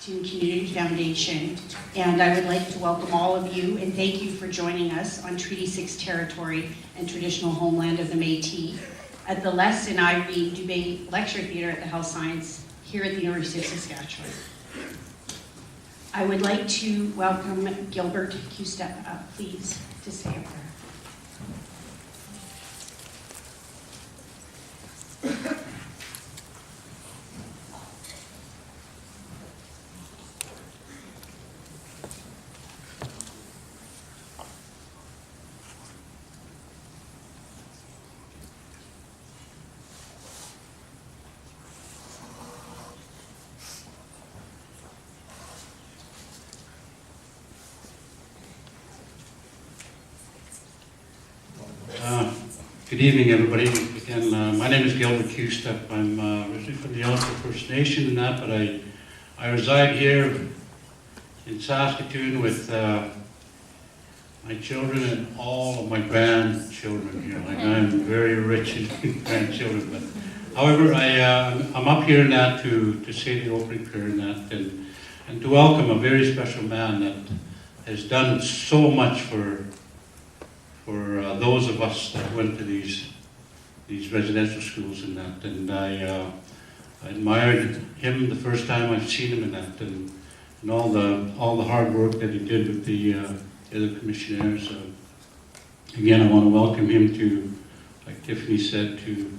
Saskatoon Community Foundation, and I would like to welcome all of you and thank you for joining us on Treaty 6 territory and traditional homeland of the Métis at the Les and Irene Dubé Lecture Theatre at the Health Science here at the University of Saskatchewan. I would like to welcome Gilbert Q-Step up, please, to say a prayer. Good evening, everybody. Again, my name is Gilbert Q-Step. I'm originally from the Alta First Nation and that, but I reside here in Saskatoon with my children and all of my grandchildren here. Like, I'm very rich in grandchildren, but however, I'm up here in that to say the opening prayer in that and to welcome a very special man that has done so much for those of us that went to these residential schools and that, and I admired him the first time I've seen him in that, and all the hard work that he did with the other commissionaires. Again, I want to welcome him to, like Tiffany said, to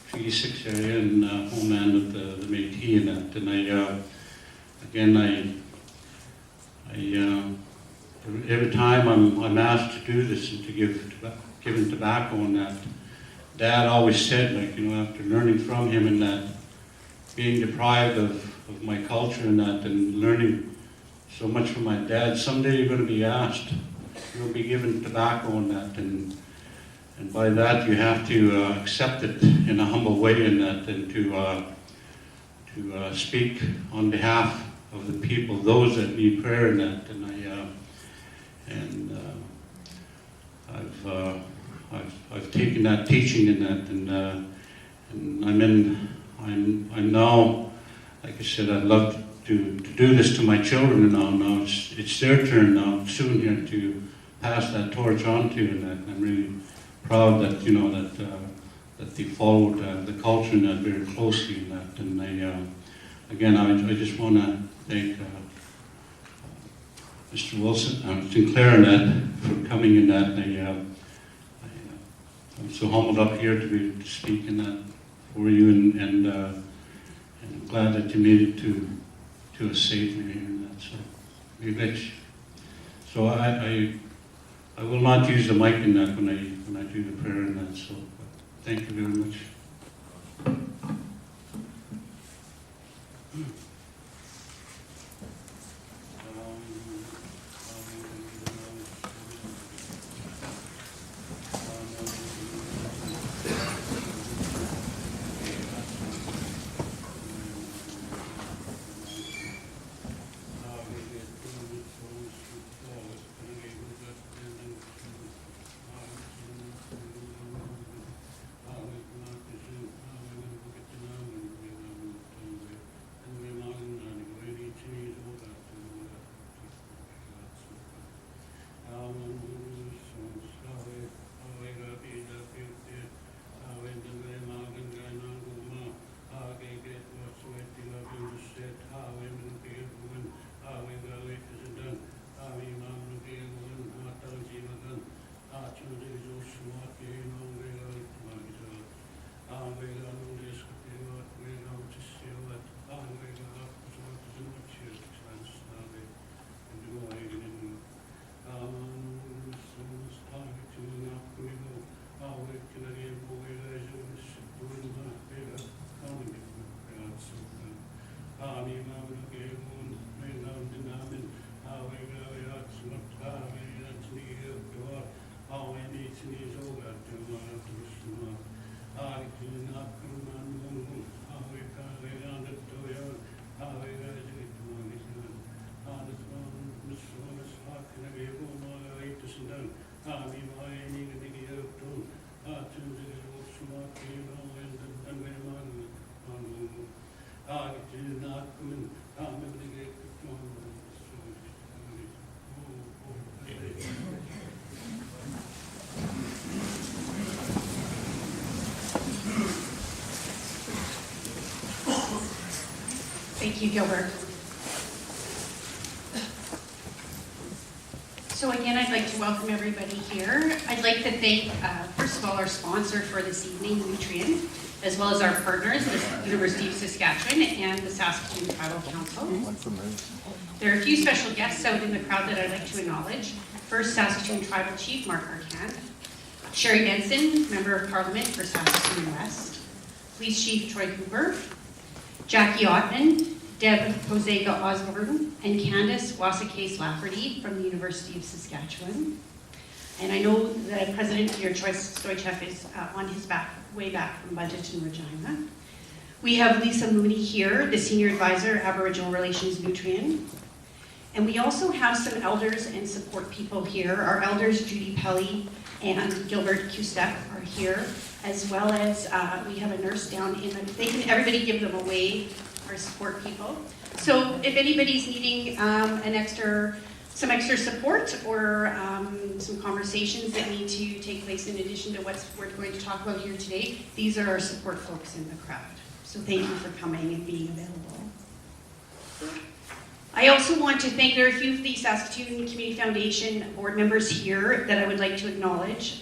Treaty 6 area and homeland of the Métis and that, and every time I'm asked to do this and to give him tobacco and that, Dad always said, like, you know, after learning from him and that, being deprived of my culture and that, and learning so much from my dad, someday you're going to be asked, you'll be given tobacco and that, and by that you have to accept it in a humble way and that, and to speak on behalf of the people, those that need prayer and that, I've taken that teaching in that, and I'm now, like I said, I'd love to do this to my children now it's their turn now soon here to pass that torch on to, and that I'm really proud that, you know, that they followed the culture in that very closely in that, and again I just want to thank Mr. Wilson, Sinclair, and that for coming in that. And I'm so humbled up here to be to speak in that for you, and I'm glad that you made it to us safely here in that. So, be rich. So I will not use the mic in that when I do the prayer in that. So thank you very much. you, Gilbert. So again, I'd like to welcome everybody here. I'd like to thank, first of all, our sponsor for this evening, Nutrien, as well as our partners, the University of Saskatchewan and the Saskatoon Tribal Council. There are a few special guests out in the crowd that I'd like to acknowledge. First, Saskatoon Tribal Chief Mark Arcand, Sherry Benson, Member of Parliament for Saskatoon West, Police Chief Troy Cooper, Jackie Ottman, Deb Posega Osborne, and Candace Wasakase Lafferty from the University of Saskatchewan. And I know the President here, Troy Stoichev, is on his way back from budget in Regina. We have Lisa Mooney here, the Senior Advisor, Aboriginal Relations Nutrien. And we also have some elders and support people here. Our elders, Judy Pelly and Gilbert Kustep, are here, as well as we have a nurse down in the, everybody give them a wave, our support people. So if anybody's needing some extra support or some conversations that need to take place in addition to what we're going to talk about here today, these are our support folks in the crowd. So thank you for coming and being available. I also want to thank, there are a few of the Saskatoon Community Foundation board members here that I would like to acknowledge.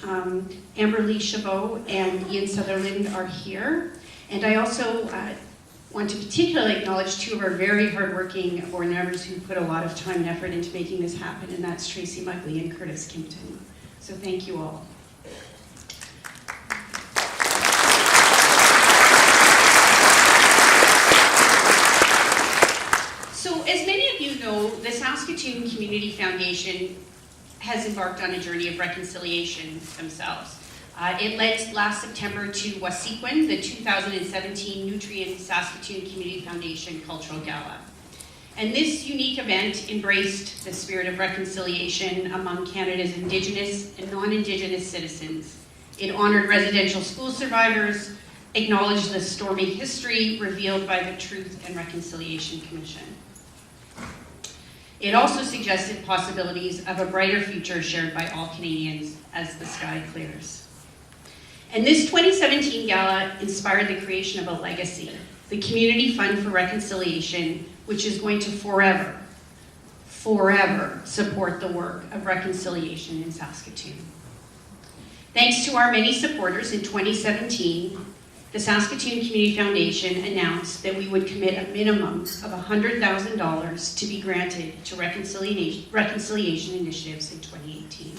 Amber Lee Chabot and Ian Sutherland are here. And I also want to particularly acknowledge two of our very hardworking board members who put a lot of time and effort into making this happen, and that's Tracy Mugley and Curtis Kimpton. So thank you all. So as many of you know, the Saskatoon Community Foundation has embarked on a journey of reconciliation themselves. It led last September to Wasikwin, the 2017 Nutrien Saskatoon Community Foundation Cultural Gala. And this unique event embraced the spirit of reconciliation among Canada's Indigenous and non-Indigenous citizens. It honored residential school survivors, acknowledged the stormy history revealed by the Truth and Reconciliation Commission. It also suggested possibilities of a brighter future shared by all Canadians as the sky clears. And this 2017 gala inspired the creation of a legacy, the Community Fund for Reconciliation, which is going to forever support the work of reconciliation in Saskatoon. Thanks to our many supporters, in 2017, the Saskatoon Community Foundation announced that we would commit a minimum of $100,000 to be granted to reconciliation initiatives in 2018.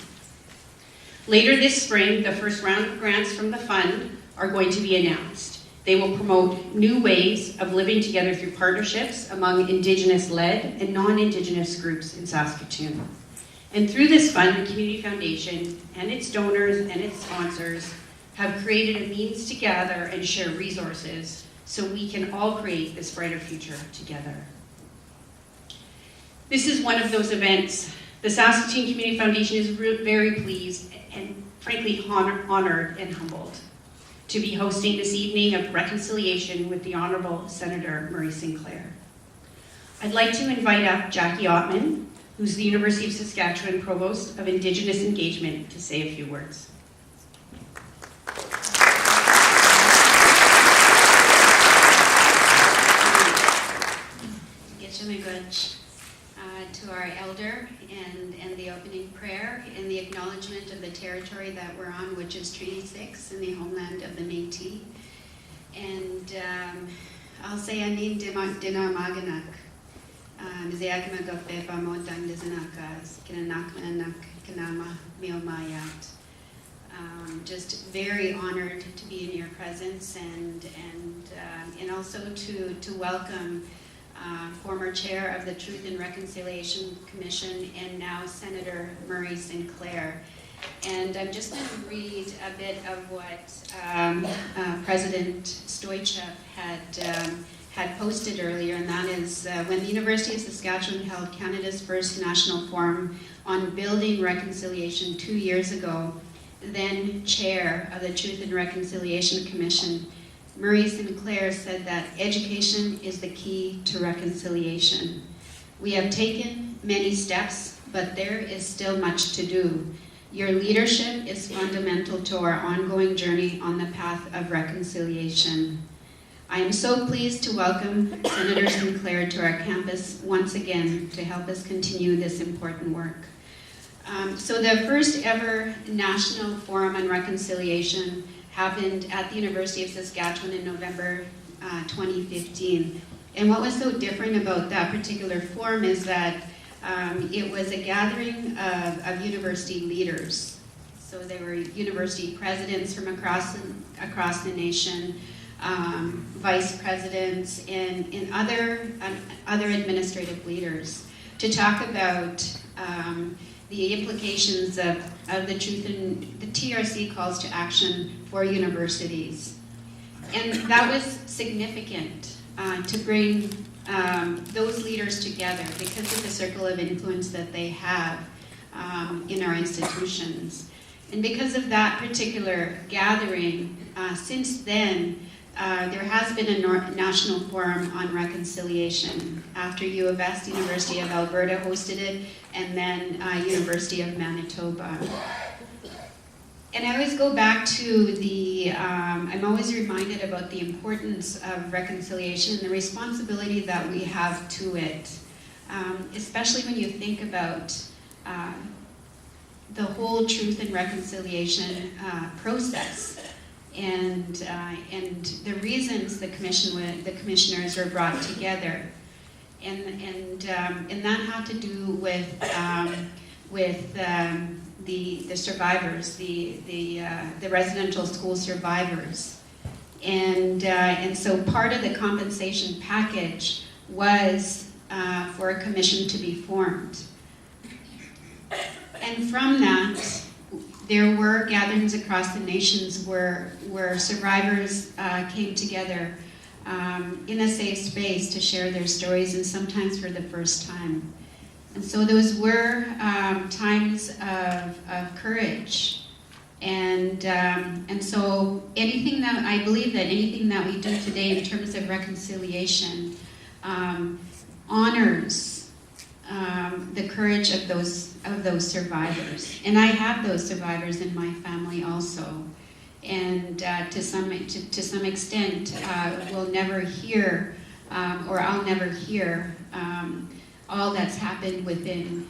Later this spring, the first round of grants from the fund are going to be announced. They will promote new ways of living together through partnerships among Indigenous-led and non-Indigenous groups in Saskatoon. And through this fund, the Community Foundation and its donors and its sponsors have created a means to gather and share resources so we can all create this brighter future together. This is one of those events. The Saskatoon Community Foundation is very pleased and frankly honored and humbled to be hosting this evening of reconciliation with the Honourable Senator Murray Sinclair. I'd like to invite up Jackie Ottman, who's the University of Saskatchewan Provost of Indigenous Engagement, to say a few words. To our elder and the opening prayer and the acknowledgement of the territory that we're on, which is Treaty 6 in the homeland of the Métis. And I'll say Anin Dina Maganak, Mziakma Gafe Bamotang Dizanakas, Kinanakmanak Kanama Miomayat. Just very honored to be in your presence and also to welcome former chair of the Truth and Reconciliation Commission and now Senator Murray Sinclair. And I'm just going to read a bit of what President Stoichev had posted earlier, and that is when the University of Saskatchewan held Canada's first national forum on building reconciliation 2 years ago, then chair of the Truth and Reconciliation Commission, Murray Sinclair said that education is the key to reconciliation. We have taken many steps, but there is still much to do. Your leadership is fundamental to our ongoing journey on the path of reconciliation. I am so pleased to welcome Senator Sinclair to our campus once again to help us continue this important work. So the first ever National Forum on Reconciliation happened at the University of Saskatchewan in November 2015. And what was so different about that particular forum is that it was a gathering of university leaders. So there were university presidents from across the nation, vice presidents, and other administrative leaders to talk about the implications of the truth and the TRC calls to action for universities. And that was significant to bring those leaders together because of the circle of influence that they have in our institutions. And because of that particular gathering, since then, there has been a National Forum on Reconciliation after U of S, University of Alberta hosted it, and then University of Manitoba. And I always go back to I'm always reminded about the importance of reconciliation and the responsibility that we have to it, especially when you think about the whole truth and reconciliation process. And the reasons the commissioners were brought together, and that had to do with the survivors, the residential school survivors, and so part of the compensation package was for a commission to be formed, and from that. There were gatherings across the nations where survivors came together in a safe space to share their stories, and sometimes for the first time. And so those were times of courage. And so I believe that anything that we do today in terms of reconciliation honors the courage of those survivors, and I have those survivors in my family also. And to some extent, we'll never hear, or I'll never hear, all that's happened within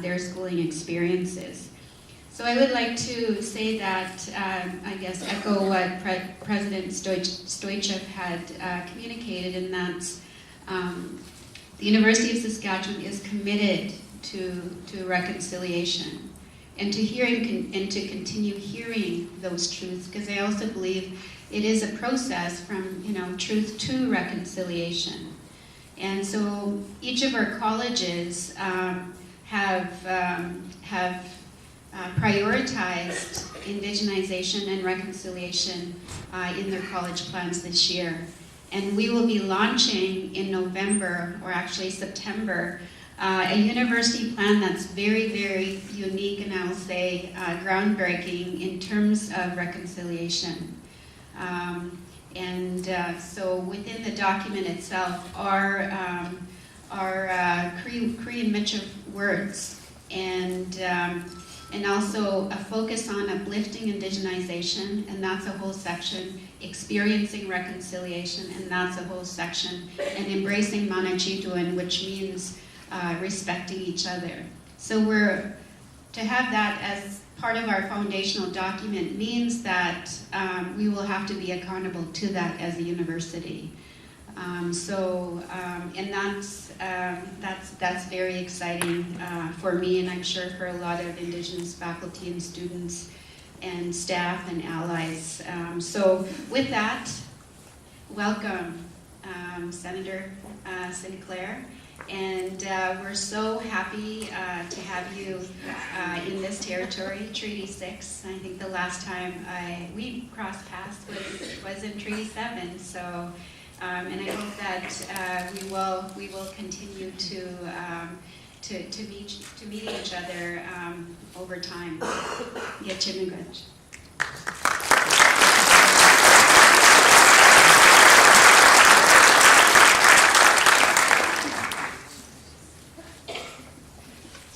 their schooling experiences. So I would like to say that, I guess, echo what President Stoichev had communicated, and that's. The University of Saskatchewan is committed to reconciliation and to hearing and to continue hearing those truths, because I also believe it is a process from truth to reconciliation. And so each of our colleges have prioritized indigenization and reconciliation in their college plans this year. And we will be launching in November, or actually September, a university plan that's very, very unique, and I'll say groundbreaking in terms of reconciliation. So within the document itself are Cree and Michif words, and also a focus on uplifting indigenization, and that's a whole section, experiencing reconciliation, and that's a whole section, and embracing Manachituan, which means respecting each other. So to have that as part of our foundational document means that we will have to be accountable to that as a university. And that's very exciting for me, and I'm sure for a lot of Indigenous faculty and students and staff and allies. So with that, welcome Senator Sinclair, and we're so happy to have you in this territory, Treaty 6. I think the last time we crossed paths was in Treaty 7. So. And I hope that we will continue to meet each other over time.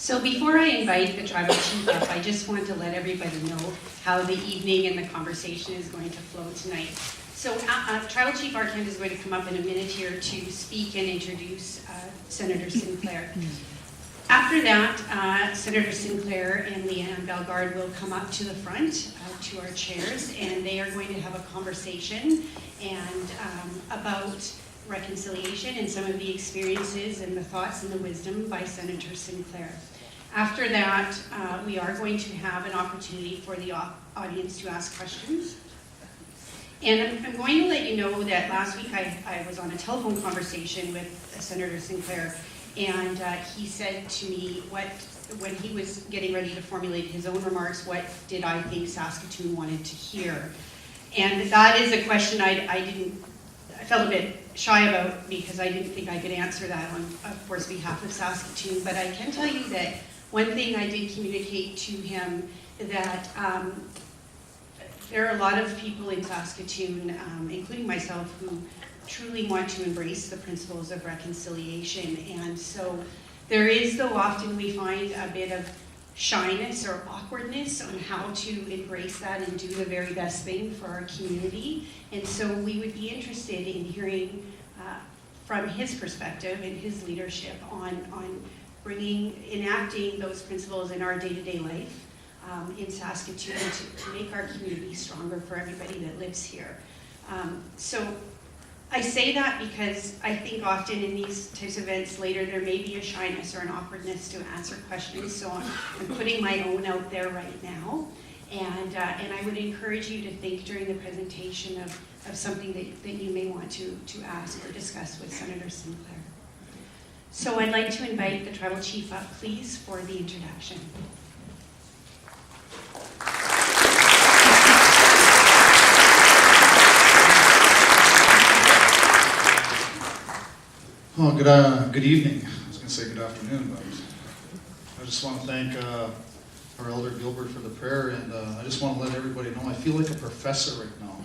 So before I invite the tribal chief up, I just want to let everybody know how the evening and the conversation is going to flow tonight. So Tribal Chief Arcand is going to come up in a minute here to speak and introduce Senator Sinclair. After that, Senator Sinclair and Leanne Bellegarde will come up to the front to our chairs, and they are going to have a conversation and about reconciliation and some of the experiences and the thoughts and the wisdom by Senator Sinclair. After that, we are going to have an opportunity for the audience to ask questions. And I'm going to let you know that last week I was on a telephone conversation with Senator Sinclair, and he said to me when he was getting ready to formulate his own remarks, what did I think Saskatoon wanted to hear? And that is a question I felt a bit shy about, because I didn't think I could answer that on, of course, behalf of Saskatoon. But I can tell you that one thing I did communicate to him, that there are a lot of people in Saskatoon, including myself, who truly want to embrace the principles of reconciliation. And so there is, though often we find a bit of shyness or awkwardness on how to embrace that and do the very best thing for our community. And so we would be interested in hearing from his perspective and his leadership on enacting those principles in our day-to-day life in Saskatoon to make our community stronger for everybody that lives here. So I say that because I think often in these types of events later there may be a shyness or an awkwardness to answer questions, so I'm putting my own out there right now, and I would encourage you to think during the presentation of something that you may want to ask or discuss with Senator Sinclair. So I'd like to invite the Tribal Chief up, please, for the introduction. Oh, good evening. I was going to say good afternoon, but I just want to thank our Elder Gilbert for the prayer, and I just want to let everybody know I feel like a professor right now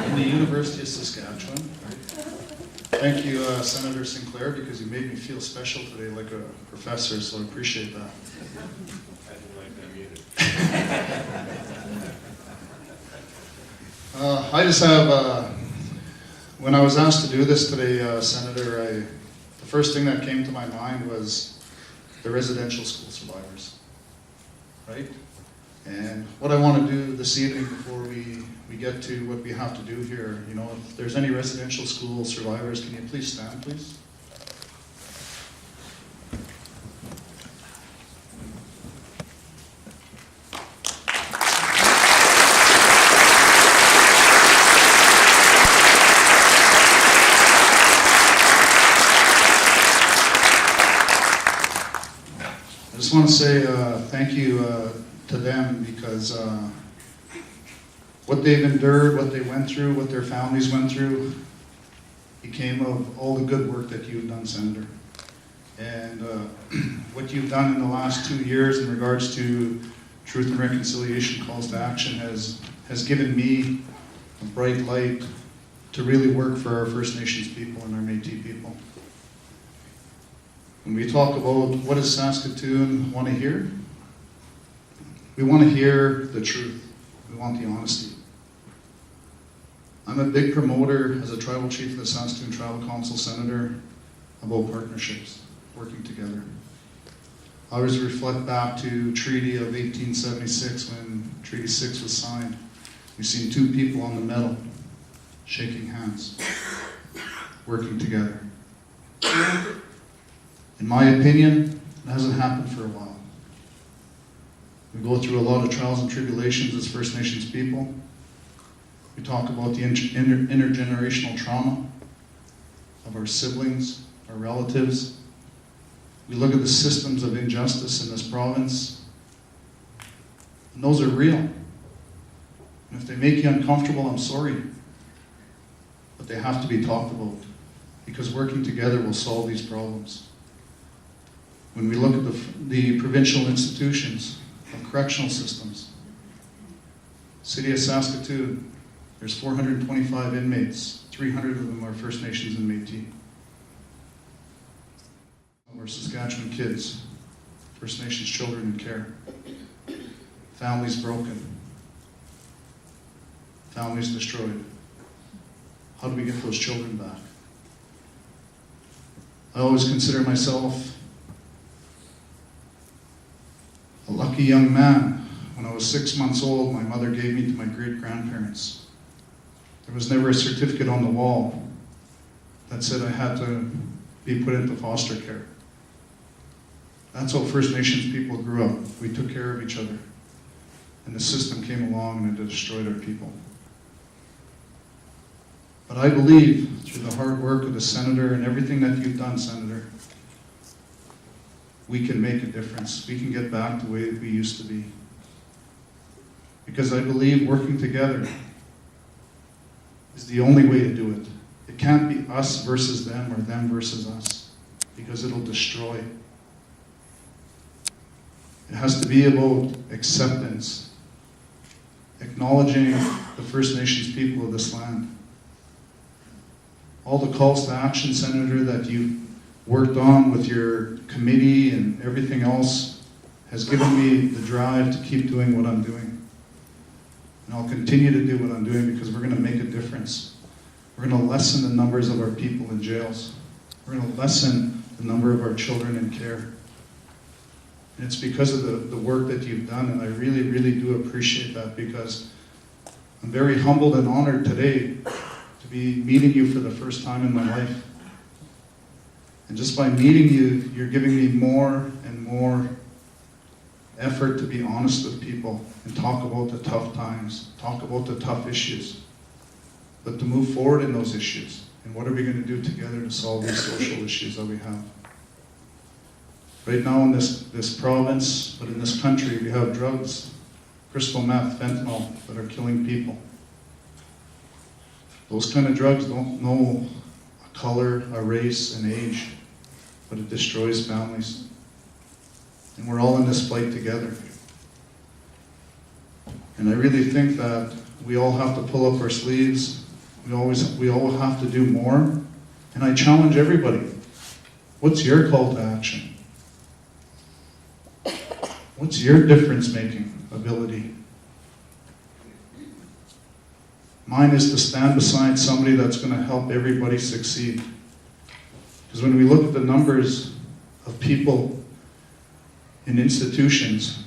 in the University of Saskatchewan. Right? Thank you, Senator Sinclair, because you made me feel special today like a professor, so I appreciate that. I didn't like that either. I just have... When I was asked to do this today, Senator, the first thing that came to my mind was the residential school survivors, right? And what I want to do this evening before we get to what we have to do here, you know, if there's any residential school survivors, can you please stand, please? I just want to say thank you to them, because what they've endured, what they went through, what their families went through, became of all the good work that you've done, Senator. And what you've done in the last 2 years in regards to Truth and Reconciliation calls to action has given me a bright light to really work for our First Nations people and our Métis people. When we talk about what does Saskatoon want to hear, we want to hear the truth. We want the honesty. I'm a big promoter, as a tribal chief of the Saskatoon Tribal Council, Senator, about partnerships, working together. I always reflect back to Treaty of 1876 when Treaty 6 was signed. We've seen two people on the medal shaking hands, working together. In my opinion, it hasn't happened for a while. We go through a lot of trials and tribulations as First Nations people. We talk about the intergenerational trauma of our siblings, our relatives. We look at the systems of injustice in this province, and those are real. And if they make you uncomfortable, I'm sorry. But they have to be talked about, because working together will solve these problems. When we look at the provincial institutions of correctional systems, City of Saskatoon, there's 425 inmates, 300 of them are First Nations and Métis. Our Saskatchewan kids, First Nations children in care, families broken, families destroyed. How do we get those children back? I always consider myself a lucky young man. When I was 6 months old, my mother gave me to my great-grandparents. There was never a certificate on the wall that said I had to be put into foster care. That's how First Nations people grew up. We took care of each other. And the system came along and it destroyed our people. But I believe, through the hard work of the Senator and everything that you've done, Senator, we can make a difference. We can get back the way that we used to be. Because I believe working together is the only way to do it. It can't be us versus them or them versus us, because it'll destroy. It has to be about acceptance, acknowledging the First Nations people of this land. All the calls to action, Senator, that you've worked on with your committee and everything else has given me the drive to keep doing what I'm doing. And I'll continue to do what I'm doing because we're going to make a difference. We're going to lessen the numbers of our people in jails. We're going to lessen the number of our children in care. And it's because of the work that you've done, and I really, really do appreciate that, because I'm very humbled and honored today to be meeting you for the first time in my life. And just by meeting you, you're giving me more and more effort to be honest with people and talk about the tough times, talk about the tough issues, but to move forward in those issues. And what are we going to do together to solve these social issues that we have? Right now in this province, but in this country, we have drugs, crystal meth, fentanyl, that are killing people. Those kind of drugs don't know a color, a race, an age, but it destroys families. And we're all in this fight together. And I really think that we all have to pull up our sleeves. We all have to do more. And I challenge everybody. What's your call to action? What's your difference-making ability? Mine is to stand beside somebody that's going to help everybody succeed. Because when we look at the numbers of people in institutions,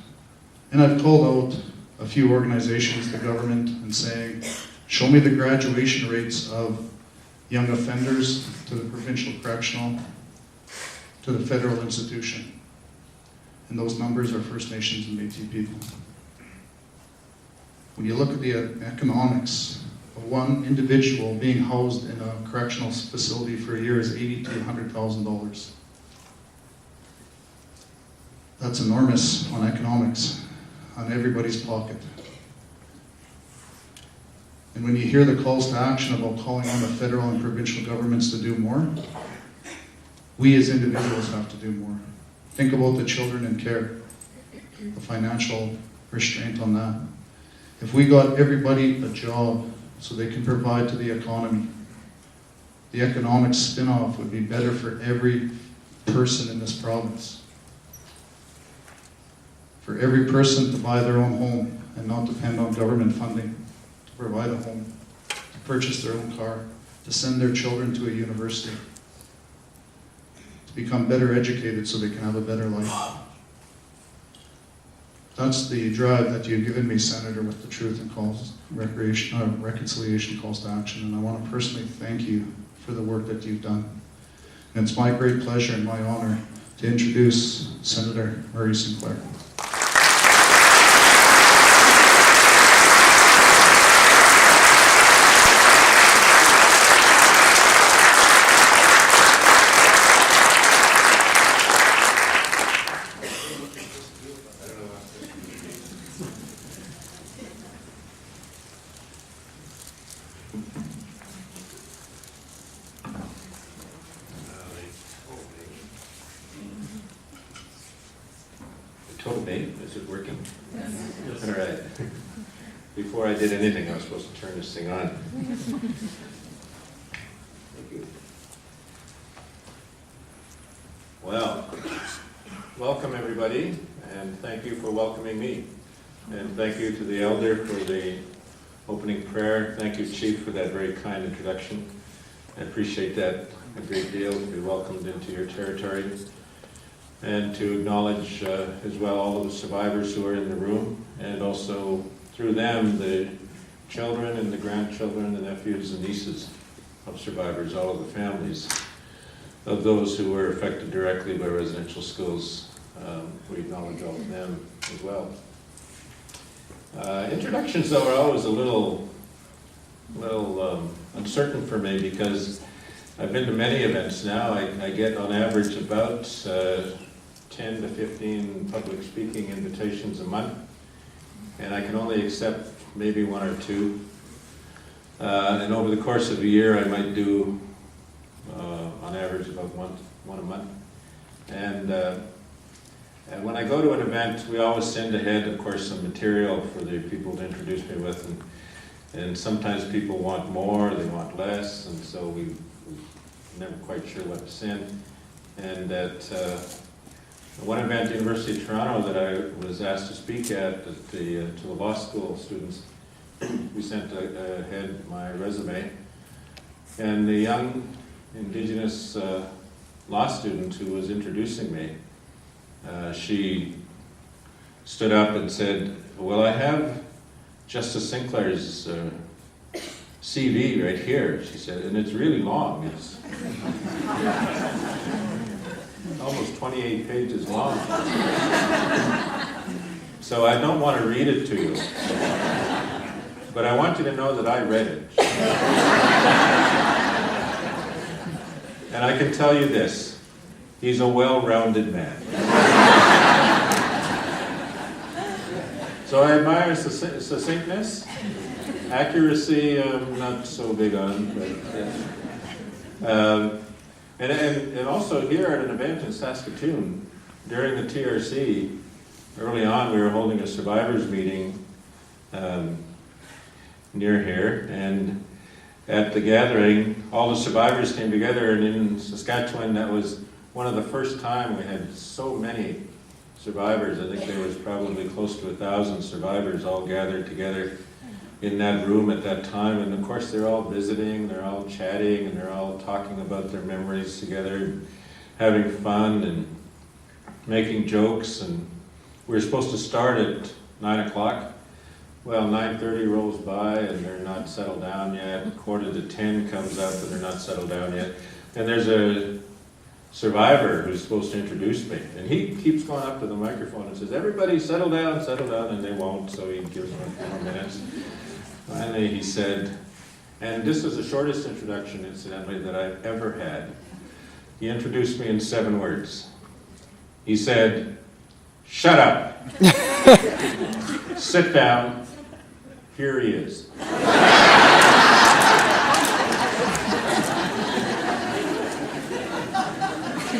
and I've called out a few organizations, the government, and saying, show me the graduation rates of young offenders to the provincial correctional, to the federal institution. And those numbers are First Nations and Métis people. When you look at the economics of one individual being housed in a correctional facility for a year is $80,000 to $100,000. That's enormous on economics, on everybody's pocket. And when you hear the calls to action about calling on the federal and provincial governments to do more, we as individuals have to do more. Think about the children in care, the financial restraint on that. If we got everybody a job so they can provide to the economy, the economic spin-off would be better for every person in this province. For every person to buy their own home and not depend on government funding to provide a home, to purchase their own car, to send their children to a university, to become better educated so they can have a better life. That's the drive that you've given me, Senator, with the Truth and Reconciliation Calls to Action, and I want to personally thank you for the work that you've done. And it's my great pleasure and my honor to introduce Senator Murray Sinclair. Total date, is it working? Yes. All right. Before I did anything, I was supposed to turn this thing on. Thank you. Well, welcome everybody, and thank you for welcoming me. And thank you to the elder for the opening prayer. Thank you, Chief, for that very kind introduction. I appreciate that a great deal, to be welcomed into your territory. And to acknowledge as well all of the survivors who are in the room, and also through them the children and the grandchildren, the nephews and nieces of survivors, all of the families of those who were affected directly by residential schools. We acknowledge all of them as well. Introductions, though, are always a little uncertain for me, because I've been to many events now. I get on average about 10 to 15 public speaking invitations a month, and I can only accept maybe one or two. And over the course of a year, I might do on average about one a month. And when I go to an event, we always send ahead, of course, some material for the people to introduce me with, and sometimes people want more, they want less, and so we're never quite sure what to send. And at one event, University of Toronto, that I was asked to speak at to the law school students, we sent ahead my resume, and the young Indigenous law student who was introducing me, she stood up and said, "Well, I have Justice Sinclair's CV right here," she said, "and it's really long. It's almost 28 pages long. So I don't want to read it to you, but I want you to know that I read it. And I can tell you this, he's a well-rounded man." So I admire succinctness. Accuracy, I'm not so big on. But, and also here at an event in Saskatoon, during the TRC, early on we were holding a survivors meeting near here, and at the gathering, all the survivors came together, and in Saskatchewan, that was one of the first time we had so many survivors. I think there was probably close to 1,000 survivors all gathered together in that room at that time. And of course, they're all visiting, they're all chatting, and they're all talking about their memories together, and having fun and making jokes. And we were supposed to start at 9 o'clock. Well, 9:30 rolls by and they're not settled down yet. 9:45 comes up and they're not settled down yet. And there's a survivor who's supposed to introduce me. And he keeps going up to the microphone and says, "Everybody settle down," and they won't, so he gives them a few more minutes. Finally, he said, and this is the shortest introduction, incidentally, that I've ever had. He introduced me in 7 words. He said, "Shut up. Sit down. Here he is."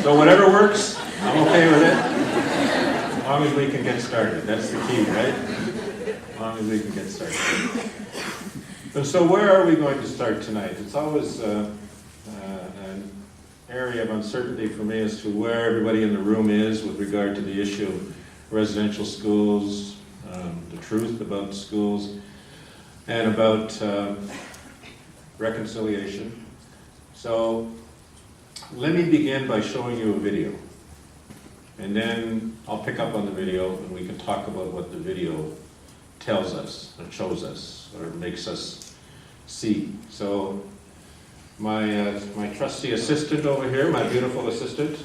So whatever works, I'm okay with it, as long as we can get started. That's the key, right? As long as we can get started. And so where are we going to start tonight? It's always an area of uncertainty for me as to where everybody in the room is with regard to the issue of residential schools, the truth about schools, and about reconciliation. So let me begin by showing you a video. And then I'll pick up on the video and we can talk about what the video tells us, or shows us, or makes us see. So my trusty assistant over here, my beautiful assistant,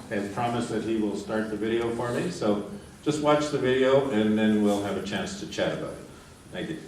has promised that he will start the video for me. So just watch the video and then we'll have a chance to chat about it. Thank you.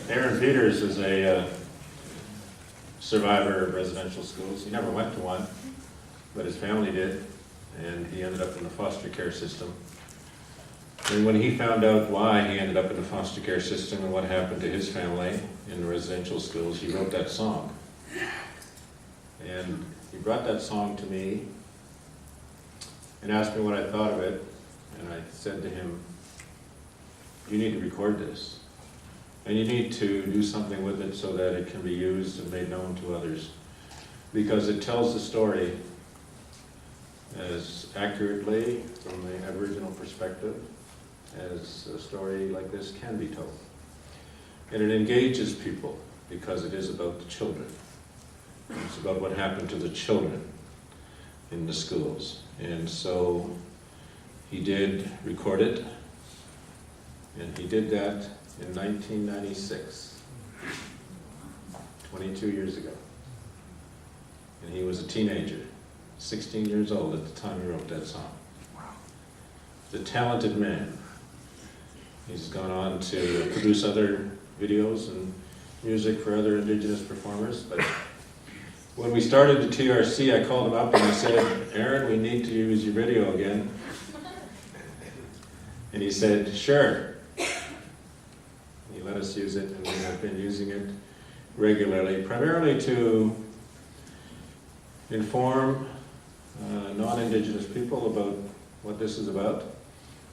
Aaron Peters is a survivor of residential schools. He never went to one, but his family did, and he ended up in the foster care system. And when he found out why he ended up in the foster care system and what happened to his family in the residential schools, he wrote that song. And he brought that song to me and asked me what I thought of it, and I said to him, you need to record this. And you need to do something with it so that it can be used and made known to others. Because it tells the story as accurately from the Aboriginal perspective as a story like this can be told. And it engages people because it is about the children. It's about what happened to the children in the schools. And so he did record it, and he did that in 1996, 22 years ago. And he was a teenager, 16 years old at the time he wrote that song. He's a talented man. He's gone on to produce other videos and music for other Indigenous performers. But when we started the TRC, I called him up and I said, Aaron, we need to use your video again. And he said, sure. He let us use it, and we have been using it regularly, primarily to inform non-Indigenous people about what this is about,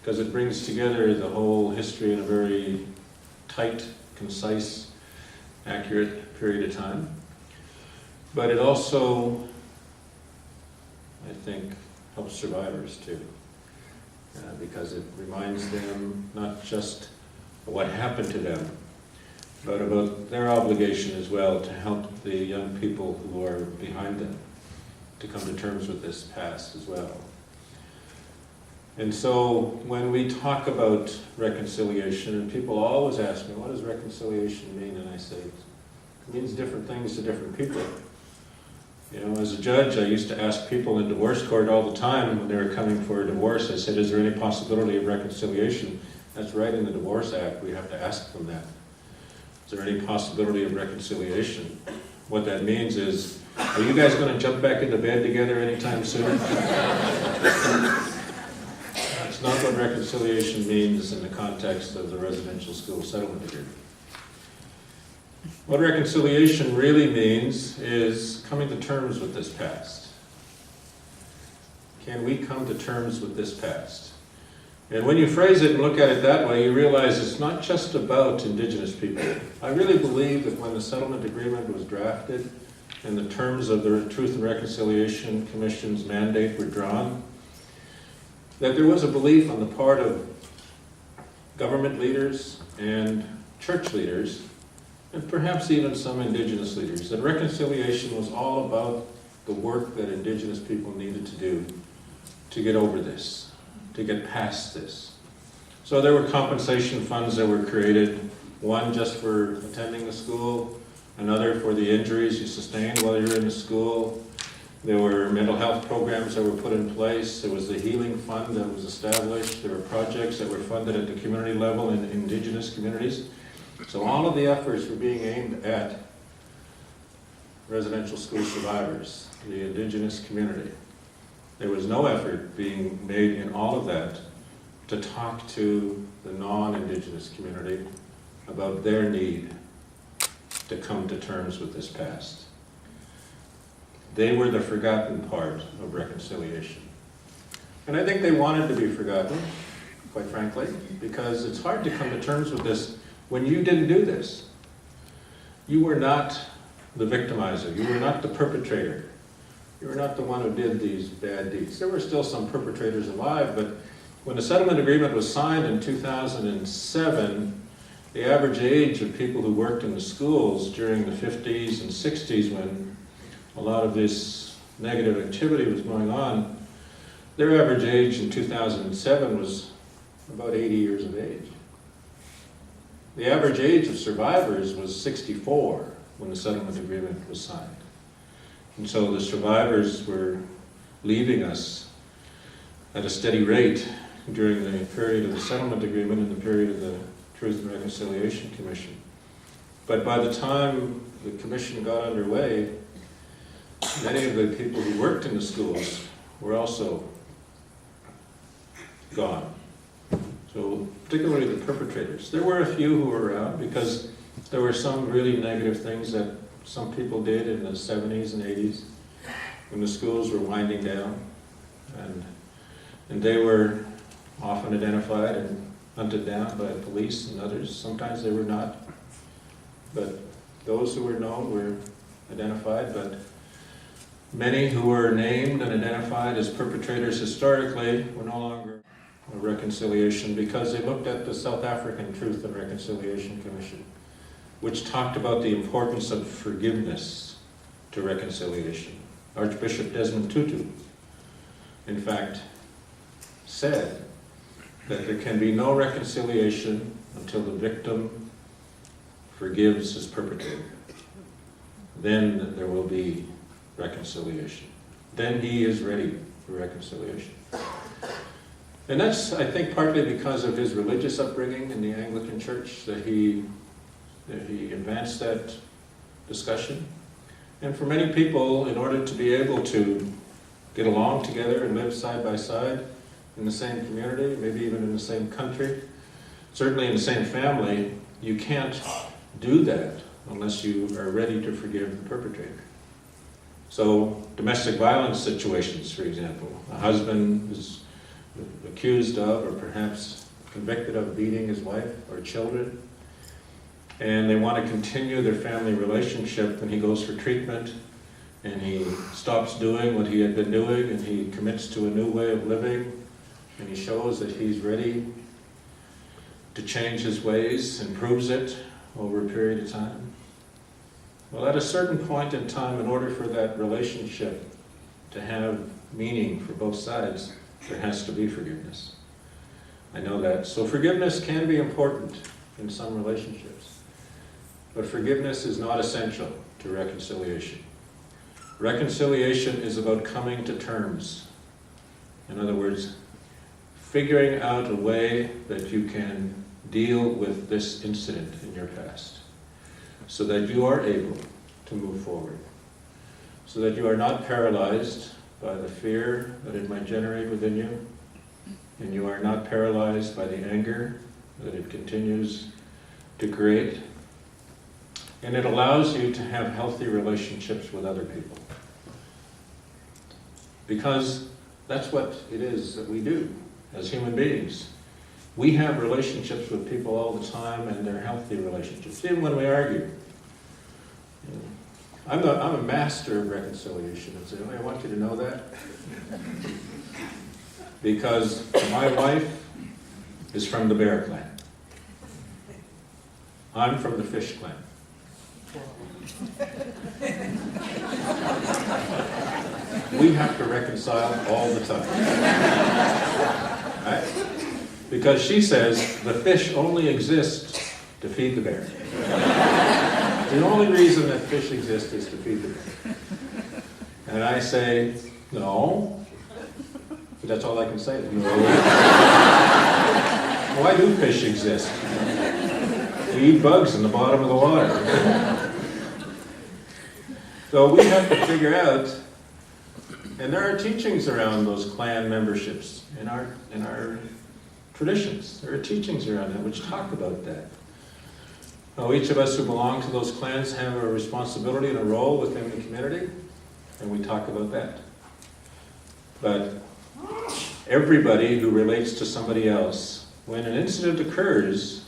because it brings together the whole history in a very tight, concise, accurate period of time. But it also, I think, helps survivors too, because it reminds them not just what happened to them, but about their obligation as well to help the young people who are behind them to come to terms with this past as well. And so when we talk about reconciliation, and people always ask me, what does reconciliation mean? And I say, it means different things to different people. You know, as a judge, I used to ask people in divorce court all the time when they were coming for a divorce, I said, is there any possibility of reconciliation? That's right in the Divorce Act, we have to ask them that. Is there any possibility of reconciliation? What that means is, are you guys going to jump back into bed together anytime soon? That's not what reconciliation means in the context of the residential school settlement agreement. What reconciliation really means is coming to terms with this past. Can we come to terms with this past? And when you phrase it and look at it that way, you realize it's not just about Indigenous people. I really believe that when the settlement agreement was drafted and the terms of the Truth and Reconciliation Commission's mandate were drawn, that there was a belief on the part of government leaders and church leaders, and perhaps even some Indigenous leaders, that reconciliation was all about the work that Indigenous people needed to do to get over this, to get past this. So there were compensation funds that were created, one just for attending the school, another for the injuries you sustained while you were in the school. There were mental health programs that were put in place. There was the healing fund that was established. There were projects that were funded at the community level in Indigenous communities. So all of the efforts were being aimed at residential school survivors, the Indigenous community. There was no effort being made in all of that to talk to the non-Indigenous community about their need to come to terms with this past. They were the forgotten part of reconciliation. And I think they wanted to be forgotten, quite frankly, because it's hard to come to terms with this when you didn't do this. You were not the victimizer. You were not the perpetrator. You were not the one who did these bad deeds. There were still some perpetrators alive, but when the settlement agreement was signed in 2007, the average age of people who worked in the schools during the 50s and 60s, when a lot of this negative activity was going on, their average age in 2007 was about 80 years of age. The average age of survivors was 64 when the settlement agreement was signed. And so the survivors were leaving us at a steady rate during the period of the settlement agreement and the period of the Truth and Reconciliation Commission. But by the time the commission got underway, many of the people who worked in the schools were also gone. So particularly the perpetrators. There were a few who were around because there were some really negative things that some people did in the 70s and 80s when the schools were winding down. And they were often identified and hunted down by police and others. Sometimes they were not. But those who were known were identified, but many who were named and identified as perpetrators historically were no longer a reconciliation because they looked at the South African Truth and Reconciliation Commission, which talked about the importance of forgiveness to reconciliation. Archbishop Desmond Tutu, in fact, said that there can be no reconciliation until the victim forgives his perpetrator. Then there will be reconciliation. Then he is ready for reconciliation. And that's, I think, partly because of his religious upbringing in the Anglican Church that he advanced that discussion. And for many people, in order to be able to get along together and live side by side in the same community, maybe even in the same country, certainly in the same family, you can't do that unless you are ready to forgive the perpetrator. So domestic violence situations, for example, a husband is accused of or perhaps convicted of beating his wife or children, and they want to continue their family relationship, and he goes for treatment, and he stops doing what he had been doing, and he commits to a new way of living, and he shows that he's ready to change his ways and proves it over a period of time. Well, at a certain point in time, in order for that relationship to have meaning for both sides, there has to be forgiveness. I know that. So forgiveness can be important in some relationships, but forgiveness is not essential to reconciliation. Reconciliation is about coming to terms. In other words, figuring out a way that you can deal with this incident in your past so that you are able to move forward, so that you are not paralyzed by the fear that it might generate within you, and you are not paralyzed by the anger that it continues to create. And it allows you to have healthy relationships with other people. Because that's what it is that we do as human beings. We have relationships with people all the time, and they're healthy relationships, even when we argue. I'm a master of reconciliation. I want you to know that. Because my wife is from the bear clan. I'm from the fish clan. We have to reconcile all the time. Right? Because she says the fish only exist to feed the bear. The only reason that fish exist is to feed the bear. And I say, no. But that's all I can say. No. Why do fish exist? We eat bugs in the bottom of the water. So we have to figure out, and there are teachings around those clan memberships in our traditions. There are teachings around that which talk about that. Now, each of us who belong to those clans have a responsibility and a role within the community, and we talk about that. But everybody who relates to somebody else, when an incident occurs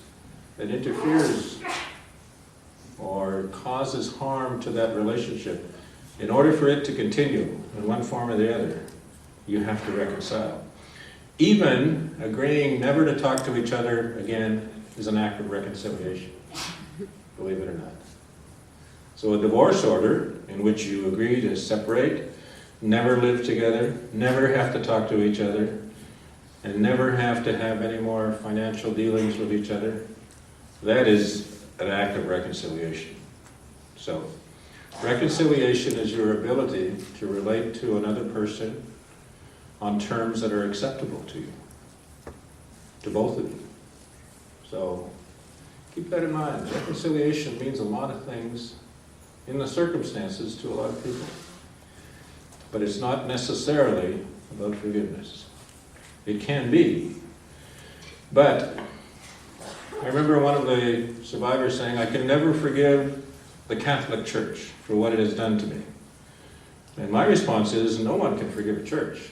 that interferes or causes harm to that relationship, in order for it to continue in one form or the other, you have to reconcile. Even agreeing never to talk to each other again is an act of reconciliation, believe it or not. So a divorce order in which you agree to separate, never live together, never have to talk to each other, and never have to have any more financial dealings with each other, that is an act of reconciliation. So, reconciliation is your ability to relate to another person on terms that are acceptable to you, to both of you. So, keep that in mind. Reconciliation means a lot of things in the circumstances to a lot of people. But it's not necessarily about forgiveness. It can be. But I remember one of the survivors saying, I can never forgive the Catholic Church for what it has done to me. And my response is, no one can forgive a church.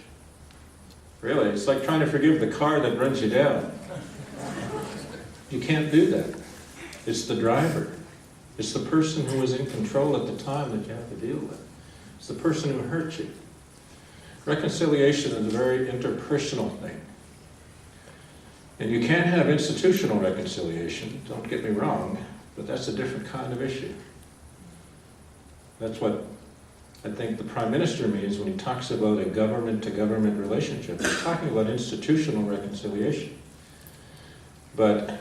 Really, it's like trying to forgive the car that runs you down. You can't do that. It's the driver. It's the person who was in control at the time that you have to deal with. It's the person who hurt you. Reconciliation is a very interpersonal thing. And you can have institutional reconciliation, don't get me wrong, but that's a different kind of issue. That's what I think the Prime Minister means when he talks about a government-to-government relationship. He's talking about institutional reconciliation. But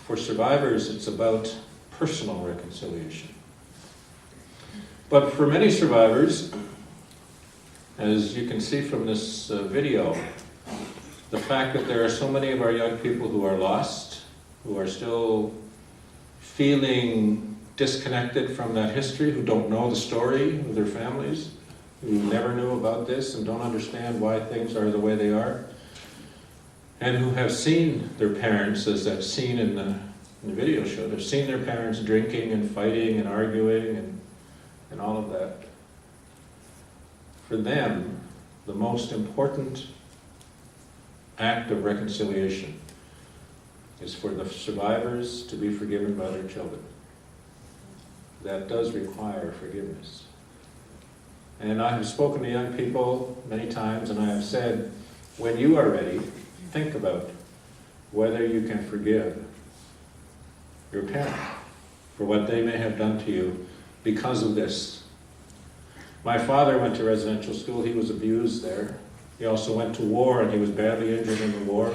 for survivors, it's about personal reconciliation. But for many survivors, as you can see from this video, the fact that there are so many of our young people who are lost, who are still feeling disconnected from that history, who don't know the story of their families, who never knew about this and don't understand why things are the way they are, and who have seen their parents, as that scene in the video show, they've seen their parents drinking and fighting and arguing and all of that. For them, the most important act of reconciliation is for the survivors to be forgiven by their children. That does require forgiveness. And I have spoken to young people many times, and I have said, when you are ready, think about whether you can forgive your parent for what they may have done to you because of this. My father went to residential school. He was abused there. He also went to war, and he was badly injured in the war.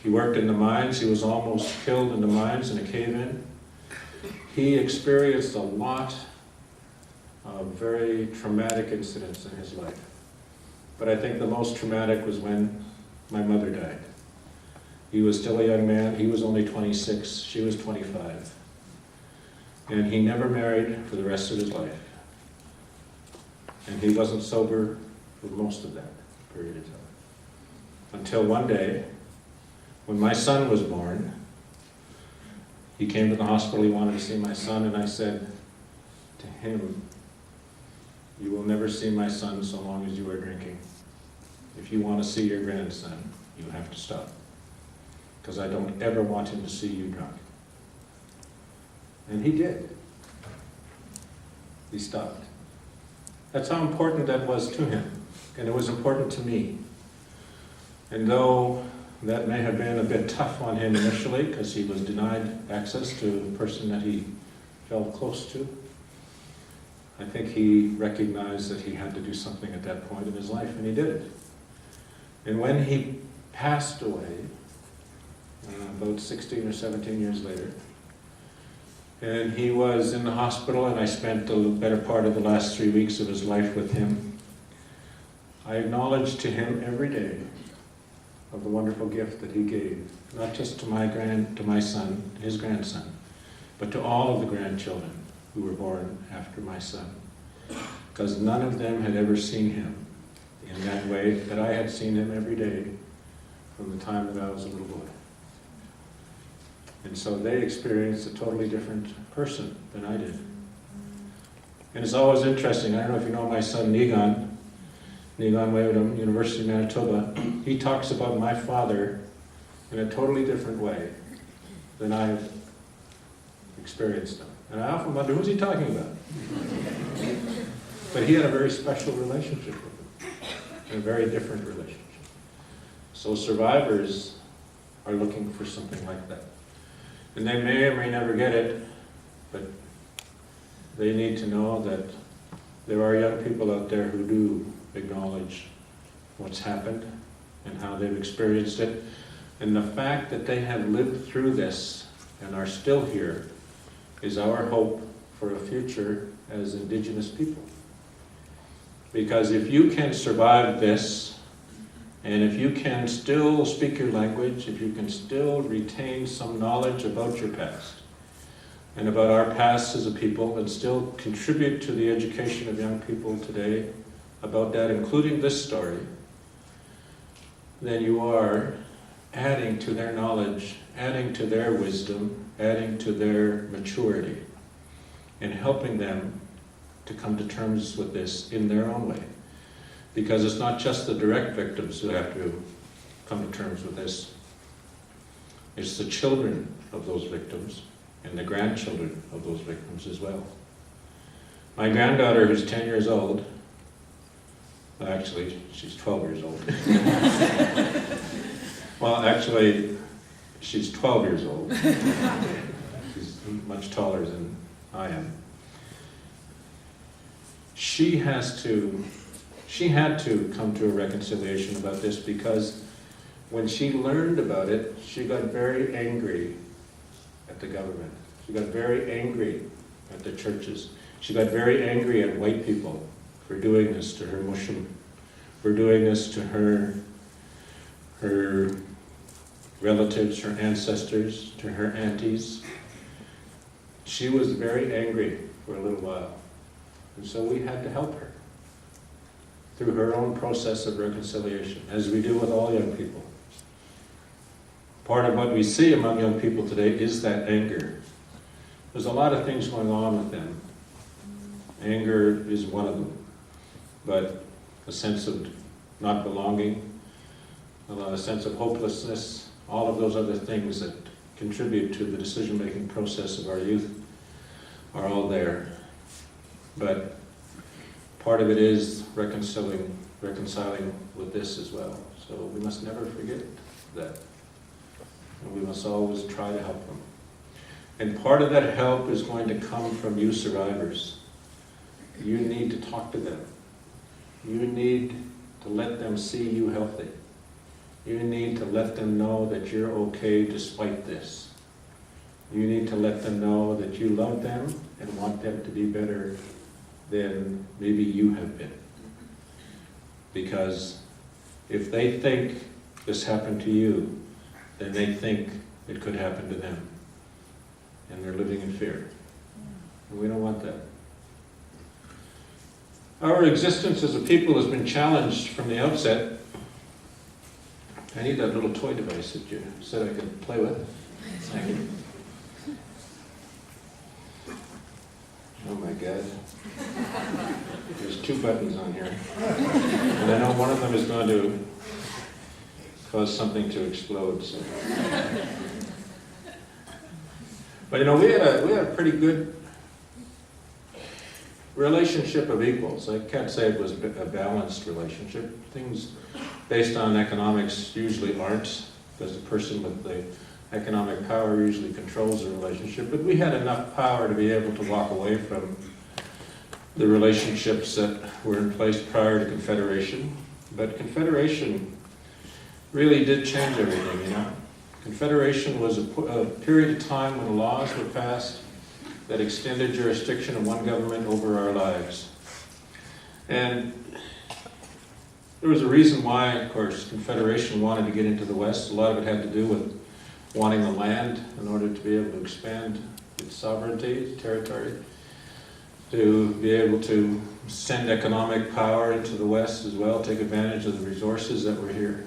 He worked in the mines. He was almost killed in the mines in a cave-in. He experienced a lot of very traumatic incidents in his life. But I think the most traumatic was when my mother died. He was still a young man. He was only 26. She was 25. And he never married for the rest of his life. And he wasn't sober for most of that period of time. Until one day, When my son was born, he came to the hospital, he wanted to see my son, and I said to him, "You will never see my son so long as you are drinking. If you want to see your grandson, you have to stop. Because I don't ever want him to see you drunk." And he did. He stopped. That's how important that was to him. And it was important to me. And though that may have been a bit tough on him initially, because he was denied access to the person that he felt close to, I think he recognized that he had to do something at that point in his life, and he did it. And when he passed away, about 16 or 17 years later, and he was in the hospital, and I spent the better part of the last 3 weeks of his life with him, I acknowledged to him every day of the wonderful gift that he gave, not just to my son, his grandson, but to all of the grandchildren who were born after my son. Because none of them had ever seen him in that way that I had seen him every day from the time that I was a little boy. And so they experienced a totally different person than I did. And it's always interesting, I don't know if you know my son Negan Waydam, University of Manitoba, he talks about my father in a totally different way than I have experienced him. And I often wonder, who's he talking about? But he had a very special relationship with him, and a very different relationship. So survivors are looking for something like that. And they may or may never get it, but they need to know that there are young people out there who do acknowledge what's happened and how they've experienced it. And the fact that they have lived through this and are still here is our hope for a future as Indigenous people. Because if you can survive this, and if you can still speak your language, if you can still retain some knowledge about your past, and about our past as a people, and still contribute to the education of young people today about that, including this story, then you are adding to their knowledge, adding to their wisdom, adding to their maturity, and helping them to come to terms with this in their own way. Because it's not just the direct victims who have to come to terms with this. It's the children of those victims and the grandchildren of those victims as well. My granddaughter, who's 10 years old, well, actually, she's 12 years old. Well, actually, she's 12 years old. She's much taller than I am. She had to come to a reconciliation about this, because when she learned about it, she got very angry at the government. She got very angry at the churches. She got very angry at white people for doing this to her Muslim, for doing this to her relatives, her ancestors, to her aunties. She was very angry for a little while. And so we had to help her through her own process of reconciliation, as we do with all young people. Part of what we see among young people today is that anger. There's a lot of things going on with them. Anger is one of them, but a sense of not belonging, a sense of hopelessness, all of those other things that contribute to the decision-making process of our youth are all there. But part of it is reconciling with this as well. So we must never forget that. And we must always try to help them. And part of that help is going to come from you survivors. You need to talk to them. You need to let them see you healthy. You need to let them know that you're okay despite this. You need to let them know that you love them and want them to be better than maybe you have been. Because if they think this happened to you, then they think it could happen to them. And they're living in fear. And we don't want that. Our existence as a people has been challenged from the outset I need that little toy device that you said I could play with. Thank you. Oh my God. There's 2 buttons on here. And I know one of them is going to cause something to explode. So. But you know, we had a pretty good relationship of equals. I can't say it was a balanced relationship. Things based on economics usually aren't, because the person with the economic power usually controls the relationship. But we had enough power to be able to walk away from the relationships that were in place prior to Confederation. But Confederation really did change everything, you know. Confederation was a period of time when laws were passed that extended jurisdiction of one government over our lives. And there was a reason why, of course, Confederation wanted to get into the West. A lot of it had to do with wanting the land in order to be able to expand its sovereignty, its territory, to be able to send economic power into the West as well, take advantage of the resources that were here.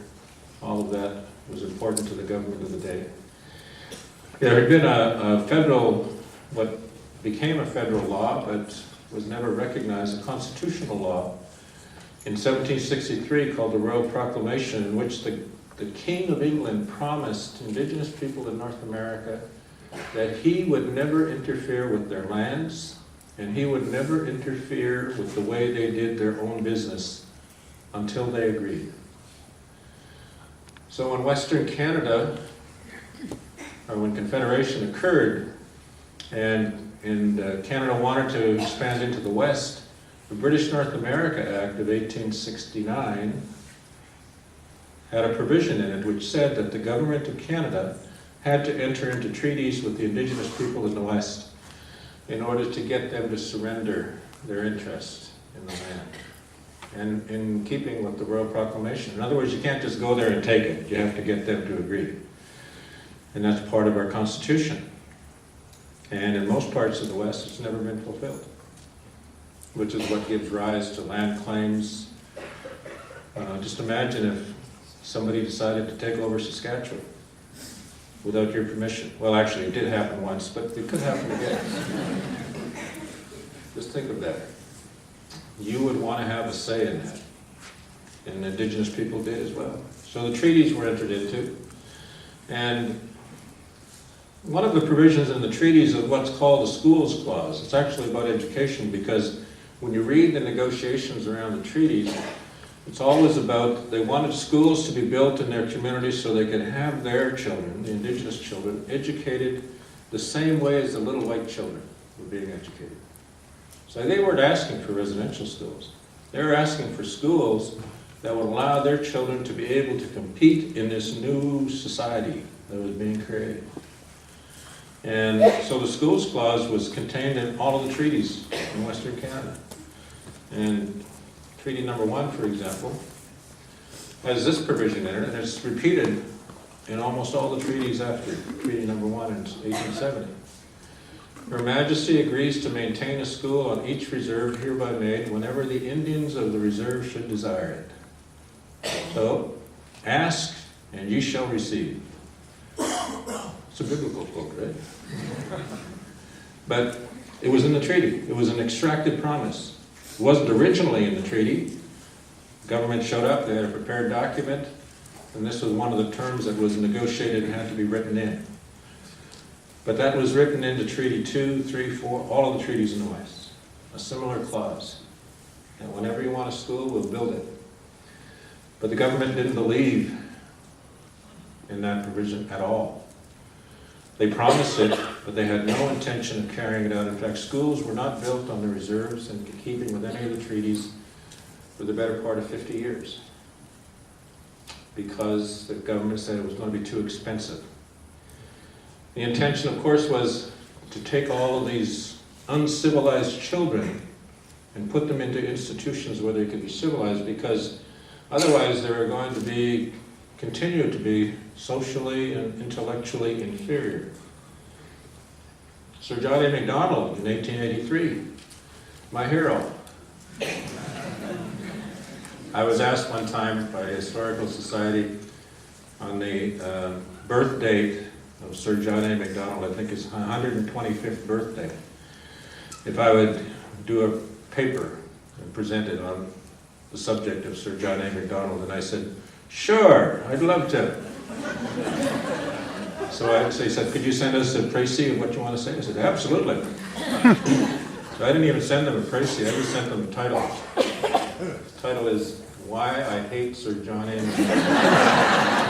All of that was important to the government of the day. There had been a federal, what became a federal law, but was never recognized, a constitutional law in 1763 called the Royal Proclamation, in which the King of England promised Indigenous people in North America that he would never interfere with their lands, and he would never interfere with the way they did their own business until they agreed. So in Western Canada, or when Confederation occurred, and Canada wanted to expand into the West, the British North America Act of 1869 had a provision in it which said that the government of Canada had to enter into treaties with the Indigenous people in the West in order to get them to surrender their interest in the land, and in keeping with the Royal Proclamation. In other words, you can't just go there and take it. You have to get them to agree. And that's part of our Constitution. And in most parts of the West, it's never been fulfilled, which is what gives rise to land claims. Just imagine if somebody decided to take over Saskatchewan without your permission. Well, actually, it did happen once, but it could happen again. Just think of that. You would want to have a say in that. And Indigenous people did as well. So the treaties were entered into. And one of the provisions in the treaties is what's called the Schools Clause. It's actually about education, because when you read the negotiations around the treaties, it's always about, they wanted schools to be built in their communities so they could have their children, the Indigenous children, educated the same way as the little white children were being educated. So they weren't asking for residential schools. They were asking for schools that would allow their children to be able to compete in this new society that was being created. And so the Schools Clause was contained in all of the treaties in Western Canada. And Treaty Number 1, for example, has this provision in it, and it's repeated in almost all the treaties after Treaty Number 1 in 1870. Her Majesty agrees to maintain a school on each reserve hereby made whenever the Indians of the reserve should desire it. So, ask and ye shall receive. It's a biblical quote, right? But it was in the treaty. It was an extracted promise. It wasn't originally in the treaty. The government showed up, they had a prepared document, and this was one of the terms that was negotiated and had to be written in. But that was written into Treaty 2, 3, 4, all of the treaties in the West. A similar clause. And whenever you want a school, we'll build it. But the government didn't believe in that provision at all. They promised it, but they had no intention of carrying it out. In fact, schools were not built on the reserves in keeping with any of the treaties for the better part of 50 years. Because the government said it was going to be too expensive. The intention, of course, was to take all of these uncivilized children and put them into institutions where they could be civilized, because otherwise they were going to continue to be socially and intellectually inferior. Sir John A. Macdonald in 1883, my hero. I was asked one time by a historical society on the birth date of Sir John A. Macdonald, I think his 125th birthday, if I would do a paper and present it on the subject of Sir John A. Macdonald, and I said, sure, I'd love to. So he said, could you send us a précis of what you want to say? I said, absolutely. So I didn't even send them a précis, I just sent them the title. The title is, Why I Hate Sir John A. Macdonald.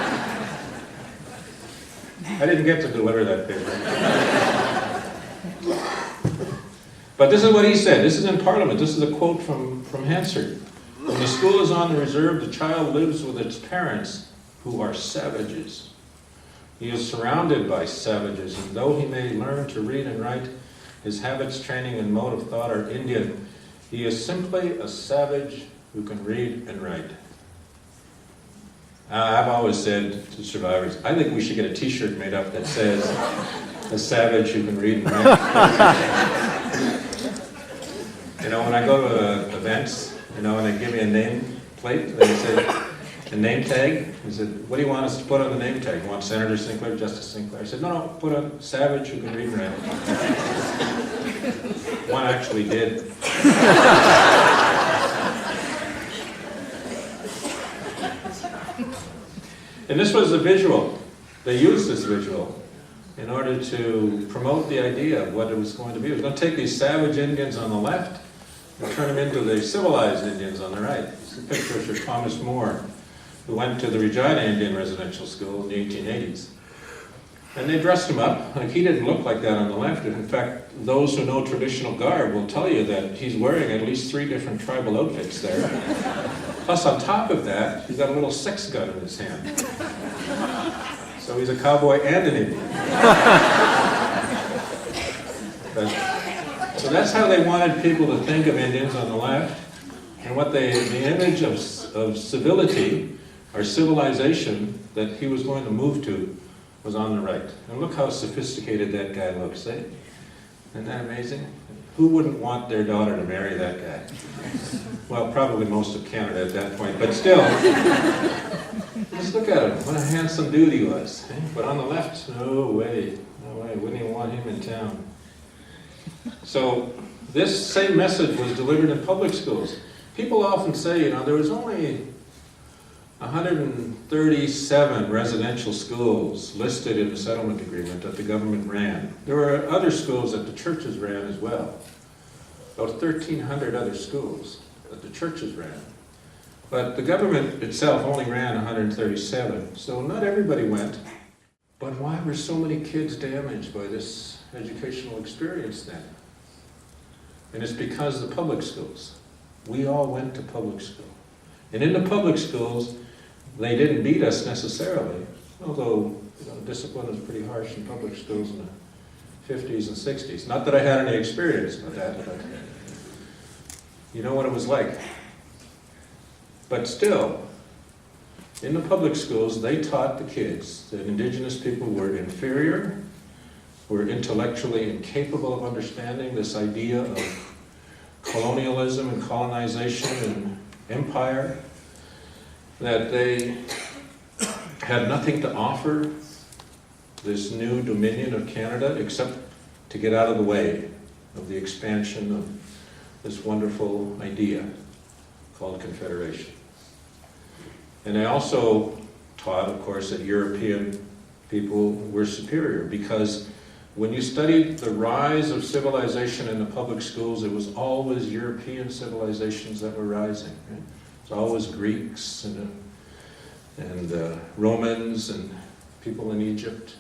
I didn't get to deliver that paper. But this is what he said. This is in Parliament. This is a quote from Hansard. When the school is on the reserve, the child lives with its parents, who are savages. He is surrounded by savages, and though he may learn to read and write, his habits, training, and mode of thought are Indian. He is simply a savage who can read and write. I've always said to survivors, I think we should get a t-shirt made up that says, a savage who can read and write. You know, when I go to events, you know, and they give me a name plate, and they say, a name tag, he said, what do you want us to put on the name tag? You want Senator Sinclair, Justice Sinclair? I said, no, put a savage who can read and write. One actually did. And this was a visual. They used this visual in order to promote the idea of what it was going to be. It was going to take these savage Indians on the left and turn them into the civilized Indians on the right. It's a picture of Sir Thomas More, who went to the Regina Indian Residential School in the 1880s. And they dressed him up. Like, he didn't look like that on the left. In fact, those who know traditional garb will tell you that he's wearing at least 3 different tribal outfits there. Plus, on top of that, he's got a little 6 gun in his hand. So he's a cowboy and an Indian. So that's how they wanted people to think of Indians on the left. And what the image of civility, or civilization, that he was going to move to was on the right. And look how sophisticated that guy looks, eh? Isn't that amazing? Who wouldn't want their daughter to marry that guy? Well, probably most of Canada at that point, but still. Just look at him, what a handsome dude he was. Eh? But on the left, no way, wouldn't even want him in town. So this same message was delivered in public schools. People often say, you know, there was only 137 residential schools listed in the settlement agreement that the government ran. There were other schools that the churches ran as well. About 1,300 other schools that the churches ran. But the government itself only ran 137, so not everybody went. But why were so many kids damaged by this educational experience then? And it's because the public schools. We all went to public school. And in the public schools, they didn't beat us necessarily, although, you know, discipline was pretty harsh in public schools in the 50s and 60s. Not that I had any experience with that, but you know what it was like. But still, in the public schools, they taught the kids that Indigenous people were inferior, were intellectually incapable of understanding this idea of colonialism and colonization and empire, that they had nothing to offer this new dominion of Canada except to get out of the way of the expansion of this wonderful idea called Confederation. And they also taught, of course, that European people were superior, because when you studied the rise of civilization in the public schools, it was always European civilizations that were rising. Right? It's always Greeks and Romans and people in Egypt.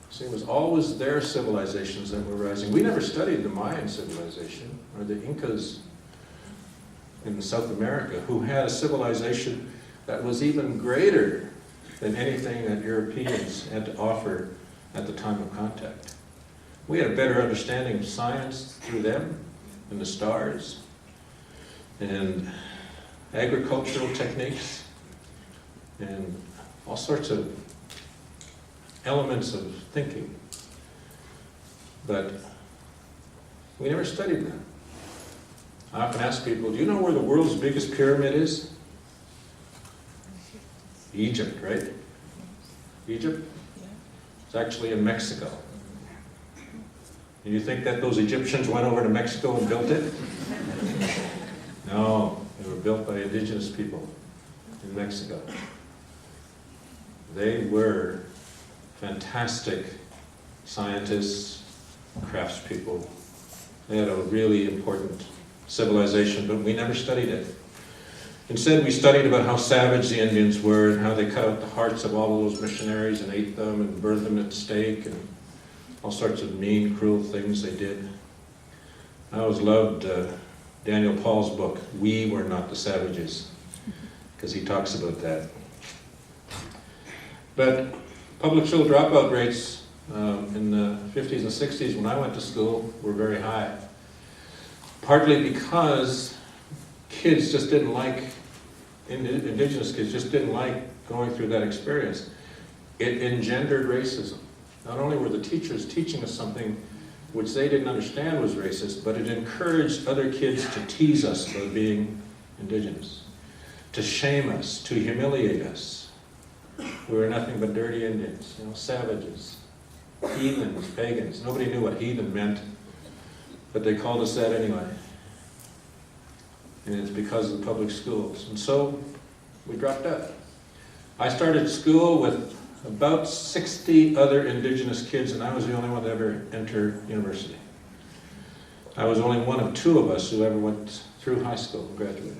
See, it was always their civilizations that were rising. We never studied the Mayan civilization or the Incas in South America, who had a civilization that was even greater than anything that Europeans had to offer at the time of contact. We had a better understanding of science through them and the stars and agricultural techniques and all sorts of elements of thinking. But we never studied them. I often ask people, do you know where the world's biggest pyramid is? Egypt, right? Egypt? It's actually in Mexico. And you think that those Egyptians went over to Mexico and built it? No, they were built by indigenous people in Mexico. They were fantastic scientists, craftspeople. They had a really important civilization, but we never studied it. Instead, we studied about how savage the Indians were and how they cut out the hearts of all of those missionaries and ate them and burned them at stake and all sorts of mean, cruel things they did. I always loved Daniel Paul's book, We Were Not the Savages, because he talks about that. But public school dropout rates in the 50s and 60s when I went to school were very high. Partly because kids just didn't like, indigenous kids just didn't like going through that experience. It engendered racism. Not only were the teachers teaching us something which they didn't understand was racist, but it encouraged other kids to tease us about being indigenous, to shame us, to humiliate us. We were nothing but dirty Indians, savages, heathens, pagans. Nobody knew what heathen meant, but they called us that anyway. And it's because of the public schools. And so we dropped out. I started school with about 60 other indigenous kids, and I was the only one to ever enter university. I was only one of 2 of us who ever went through high school and graduated.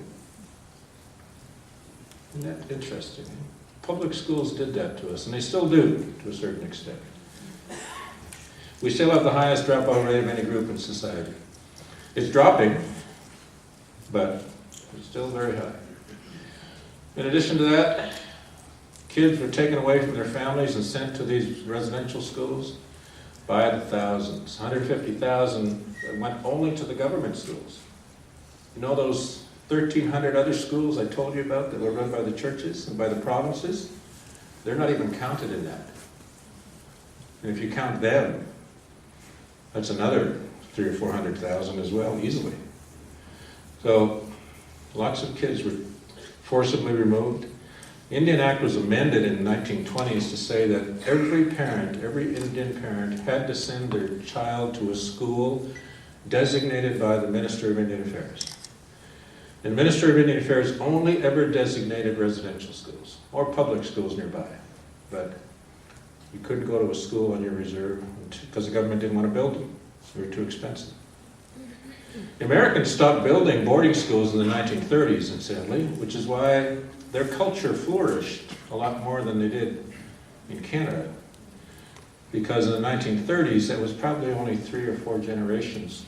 Isn't that interesting? Public schools did that to us, and they still do to a certain extent. We still have the highest dropout rate of any group in society. It's dropping, but it's still very high. In addition to that, kids were taken away from their families and sent to these residential schools by the thousands. 150,000 went only to the government schools. You know those 1,300 other schools I told you about that were run by the churches and by the provinces? They're not even counted in that. And if you count them, that's another 300,000 or 400,000 as well, easily. So lots of kids were forcibly removed. The Indian Act was amended in the 1920s to say that every parent, every Indian parent, had to send their child to a school designated by the Minister of Indian Affairs. And the Minister of Indian Affairs only ever designated residential schools or public schools nearby. But you couldn't go to a school on your reserve because the government didn't want to build them. They were too expensive. The Americans stopped building boarding schools in the 1930s, incidentally, which is why their culture flourished a lot more than they did in Canada. Because in the 1930s, that was probably only 3 or 4 generations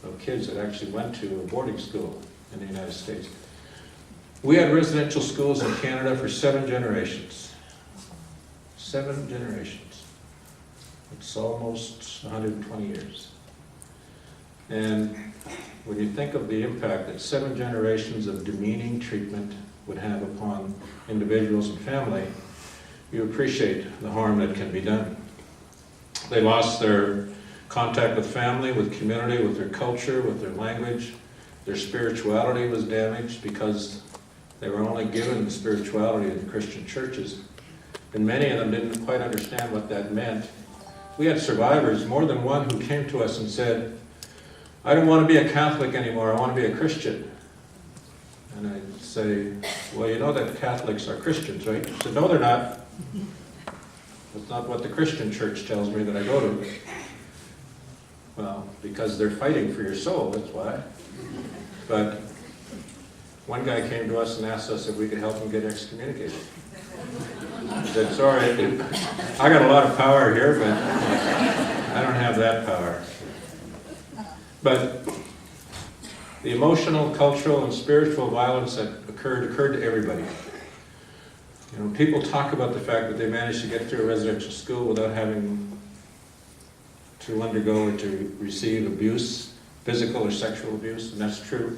of kids that actually went to a boarding school in the United States. We had residential schools in Canada for 7 generations. 7 generations. It's almost 120 years. And when you think of the impact that 7 generations of demeaning treatment would have upon individuals and family, you appreciate the harm that can be done. They lost their contact with family, with community, with their culture, with their language. Their spirituality was damaged because they were only given spirituality in the Christian churches. And many of them didn't quite understand what that meant. We had survivors, more than one, who came to us and said, I don't want to be a Catholic anymore, I want to be a Christian. And I'd say, well, you know that Catholics are Christians, right? He said, no, they're not. That's not what the Christian church tells me that I go to. Well, because they're fighting for your soul, that's why. But one guy came to us and asked us if we could help him get excommunicated. I said, sorry, I got a lot of power here, but I don't have that power. But the emotional, cultural, and spiritual violence that occurred to everybody. People talk about the fact that they managed to get through a residential school without having to undergo or to receive abuse, physical or sexual abuse, and that's true.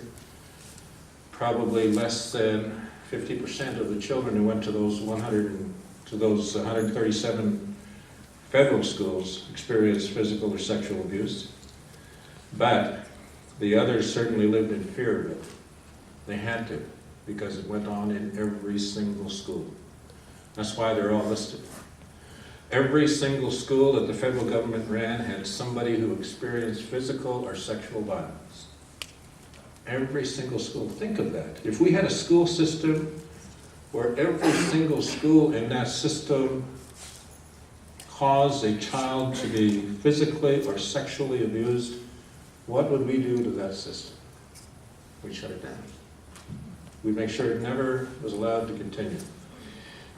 Probably less than 50% of the children who went to those 137 federal schools experienced physical or sexual abuse. But the others certainly lived in fear of it. They had to, because it went on in every single school. That's why they're all listed. Every single school that the federal government ran had somebody who experienced physical or sexual violence. Every single school. Think of that. If we had a school system where every single school in that system caused a child to be physically or sexually abused, what would we do to that system? We'd shut it down. We'd make sure it never was allowed to continue.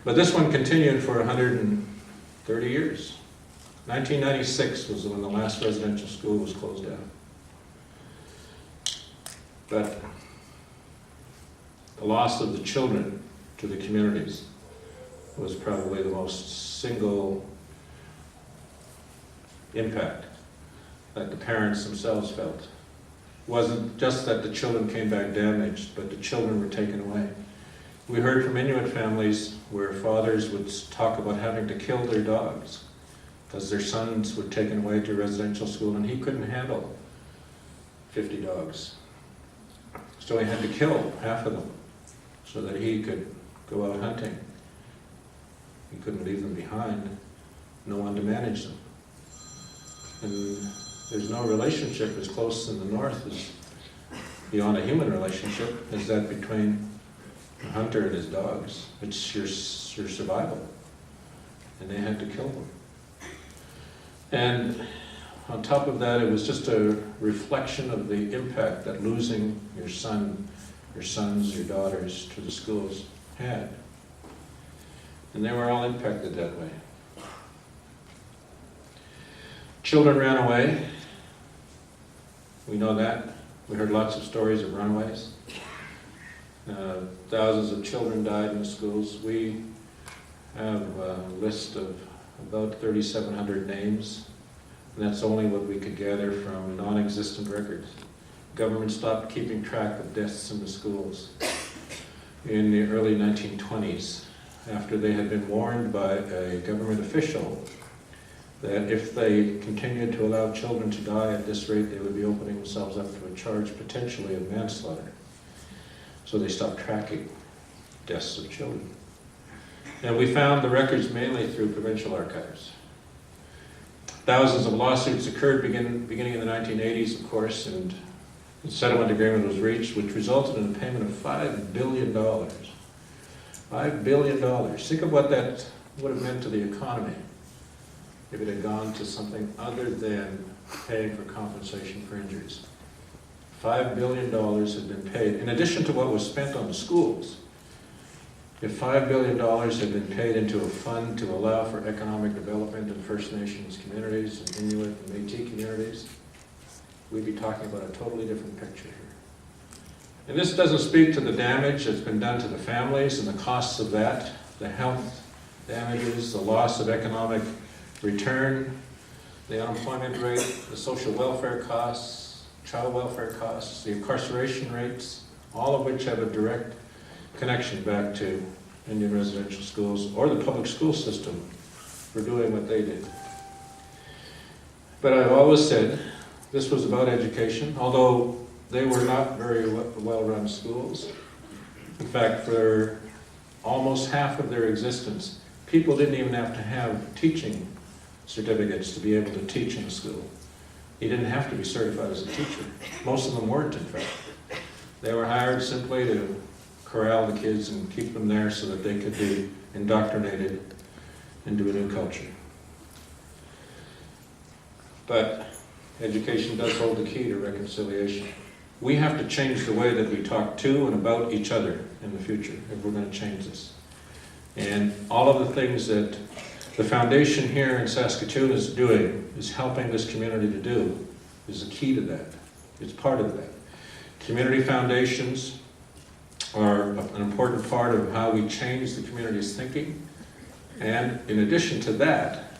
But this one continued for 130 years. 1996 was when the last residential school was closed down. But the loss of the children to the communities was probably the most single impact that the parents themselves felt. It wasn't just that the children came back damaged, but the children were taken away. We heard from Inuit families where fathers would talk about having to kill their dogs because their sons were taken away to residential school and he couldn't handle 50 dogs. So he had to kill half of them so that he could go out hunting. He couldn't leave them behind, no one to manage them. And there's no relationship as close in the north as beyond a human relationship as that between a hunter and his dogs. It's your survival. And they had to kill them. And on top of that, it was just a reflection of the impact that losing your son, your sons, your daughters to the schools had. And they were all impacted that way. Children ran away. We know that. We heard lots of stories of runaways. Thousands of children died in the schools. We have a list of about 3,700 names. And that's only what we could gather from non-existent records. Government stopped keeping track of deaths in the schools in the early 1920s after they had been warned by a government official that if they continued to allow children to die at this rate, they would be opening themselves up to a charge potentially of manslaughter. So they stopped tracking deaths of children. And we found the records mainly through provincial archives. Thousands of lawsuits occurred beginning in the 1980s, of course, and the settlement agreement was reached, which resulted in a payment of $5 billion. $5 billion. Think of what that would have meant to the economy if it had gone to something other than paying for compensation for injuries. $5 billion had been paid, in addition to what was spent on the schools. If $5 billion had been paid into a fund to allow for economic development in First Nations communities and Inuit and Métis communities, we'd be talking about a totally different picture here. And this doesn't speak to the damage that's been done to the families and the costs of that, the health damages, the loss of economic return, the unemployment rate, the social welfare costs, child welfare costs, the incarceration rates, all of which have a direct connection back to Indian residential schools or the public school system for doing what they did. But I've always said this was about education, although they were not very well-run schools. In fact, for almost half of their existence, people didn't even have to have teaching certificates to be able to teach in a school. You didn't have to be certified as a teacher. Most of them weren't, in fact. They were hired simply to corral the kids and keep them there so that they could be indoctrinated into a new culture. But education does hold the key to reconciliation. We have to change the way that we talk to and about each other in the future if we're going to change this. And all of the things that the foundation here in Saskatoon is doing, is helping this community to do, is the key to that. It's part of that. Community foundations are an important part of how we change the community's thinking. And in addition to that,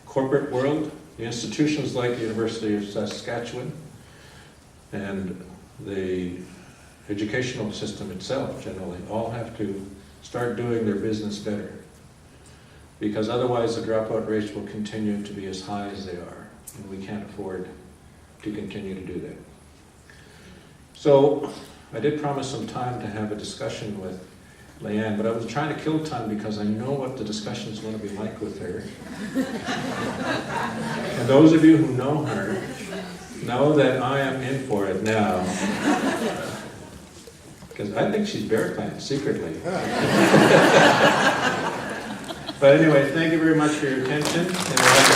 corporate world, the institutions like the University of Saskatchewan and the educational system itself generally all have to start doing their business better. Because otherwise the dropout rates will continue to be as high as they are, and we can't afford to continue to do that. So I did promise some time to have a discussion with Leanne, but I was trying to kill time because I know what the discussion is going to be like with her. And those of you who know her know that I am in for it now. Because I think she's bear plant secretly. But anyway, thank you very much for your attention. And I'd like to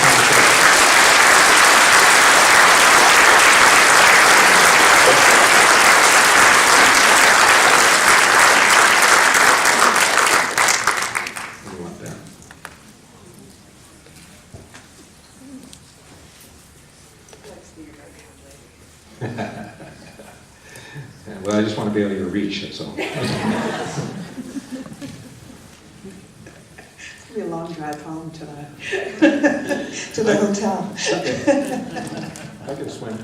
well, I just want to be able to reach, that's all. It's gonna be a long drive home to the hotel. Okay. I can swim.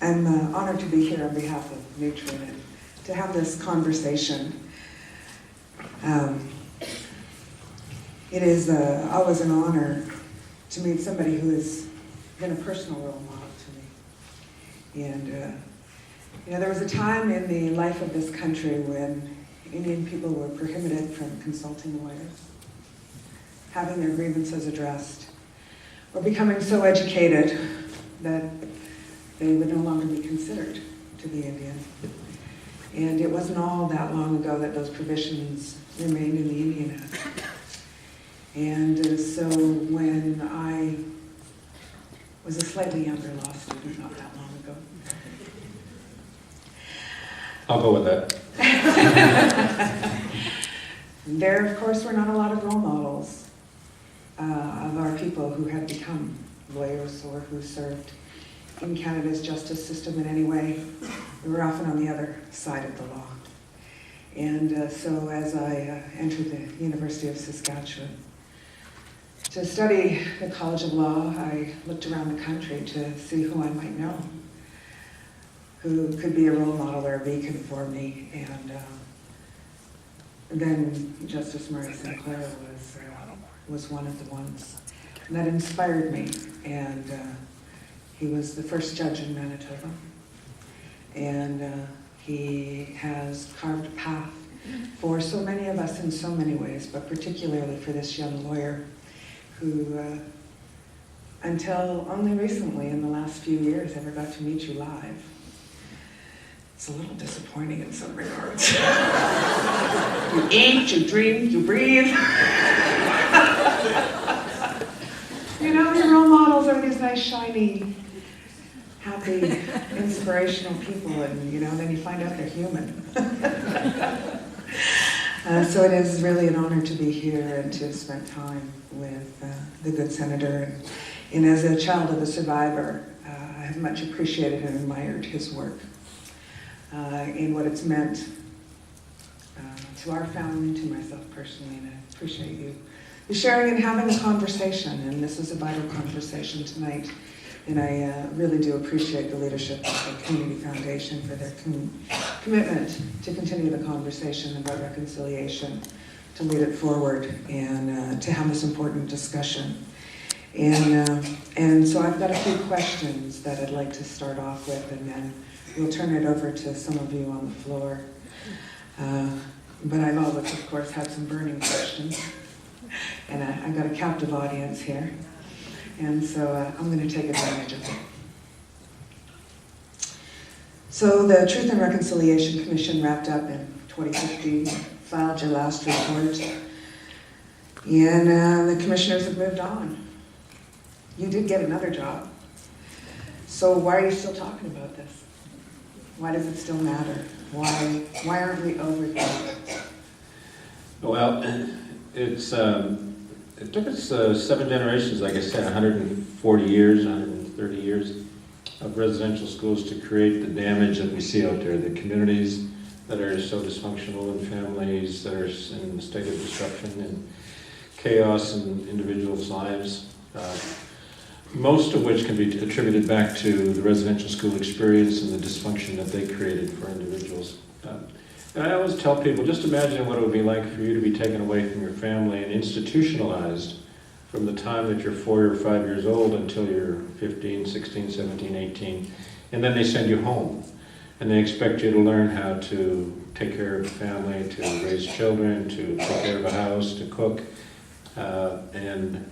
I'm honored to be here on behalf of Nutrien and to have this conversation. It is always an honor to meet somebody who has been a personal role model to me. And there was a time in the life of this country when Indian people were prohibited from consulting lawyers, having their grievances addressed, or becoming so educated that they would no longer be considered to be Indian. And it wasn't all that long ago that those provisions remained in the Indian Act. And so when I was a slightly younger law student, not that long ago. I'll go with that. There, of course, were not a lot of role models of our people who had become lawyers or who served in Canada's justice system in any way. We were often on the other side of the law. And so as I entered the University of Saskatchewan to study the College of Law, I looked around the country to see who I might know, who could be a role model or a beacon for me. And then Justice Murray Sinclair was one of the ones. And that inspired me. And he was the first judge in Manitoba. And he has carved a path for so many of us in so many ways, but particularly for this young lawyer who, until only recently, in the last few years, ever got to meet you live. It's a little disappointing in some regards. You eat, you drink, you breathe. Your role models are these nice, shiny, happy, inspirational people, and then you find out they're human. So it is really an honor to be here and to have spent time with the good senator. And as a child of a survivor, I have much appreciated and admired his work in what it's meant to our family and to myself personally. And I appreciate you sharing and having a conversation. And this is a vital conversation tonight. And I really do appreciate the leadership of the Community Foundation for their commitment to continue the conversation about reconciliation, to lead it forward, and to have this important discussion. And so I've got a few questions that I'd like to start off with, and then we'll turn it over to some of you on the floor. But I've always, of course, had some burning questions. And I've got a captive audience here. And so I'm going to take advantage of it. So the Truth and Reconciliation Commission wrapped up in 2015, filed your last report, and the commissioners have moved on. You did get another job. So why are you still talking about this? Why does it still matter? Why aren't we over here? Well, it took us 7 generations, like I said, 140 years, 130 years of residential schools to create the damage that we see out there, the communities that are so dysfunctional and families that are in a state of disruption and chaos in individuals' lives, most of which can be attributed back to the residential school experience and the dysfunction that they created for individuals. And I always tell people, just imagine what it would be like for you to be taken away from your family and institutionalized from the time that you're 4 or 5 years old until you're 15, 16, 17, 18, and then they send you home. And they expect you to learn how to take care of a family, to raise children, to take care of a house, to cook, and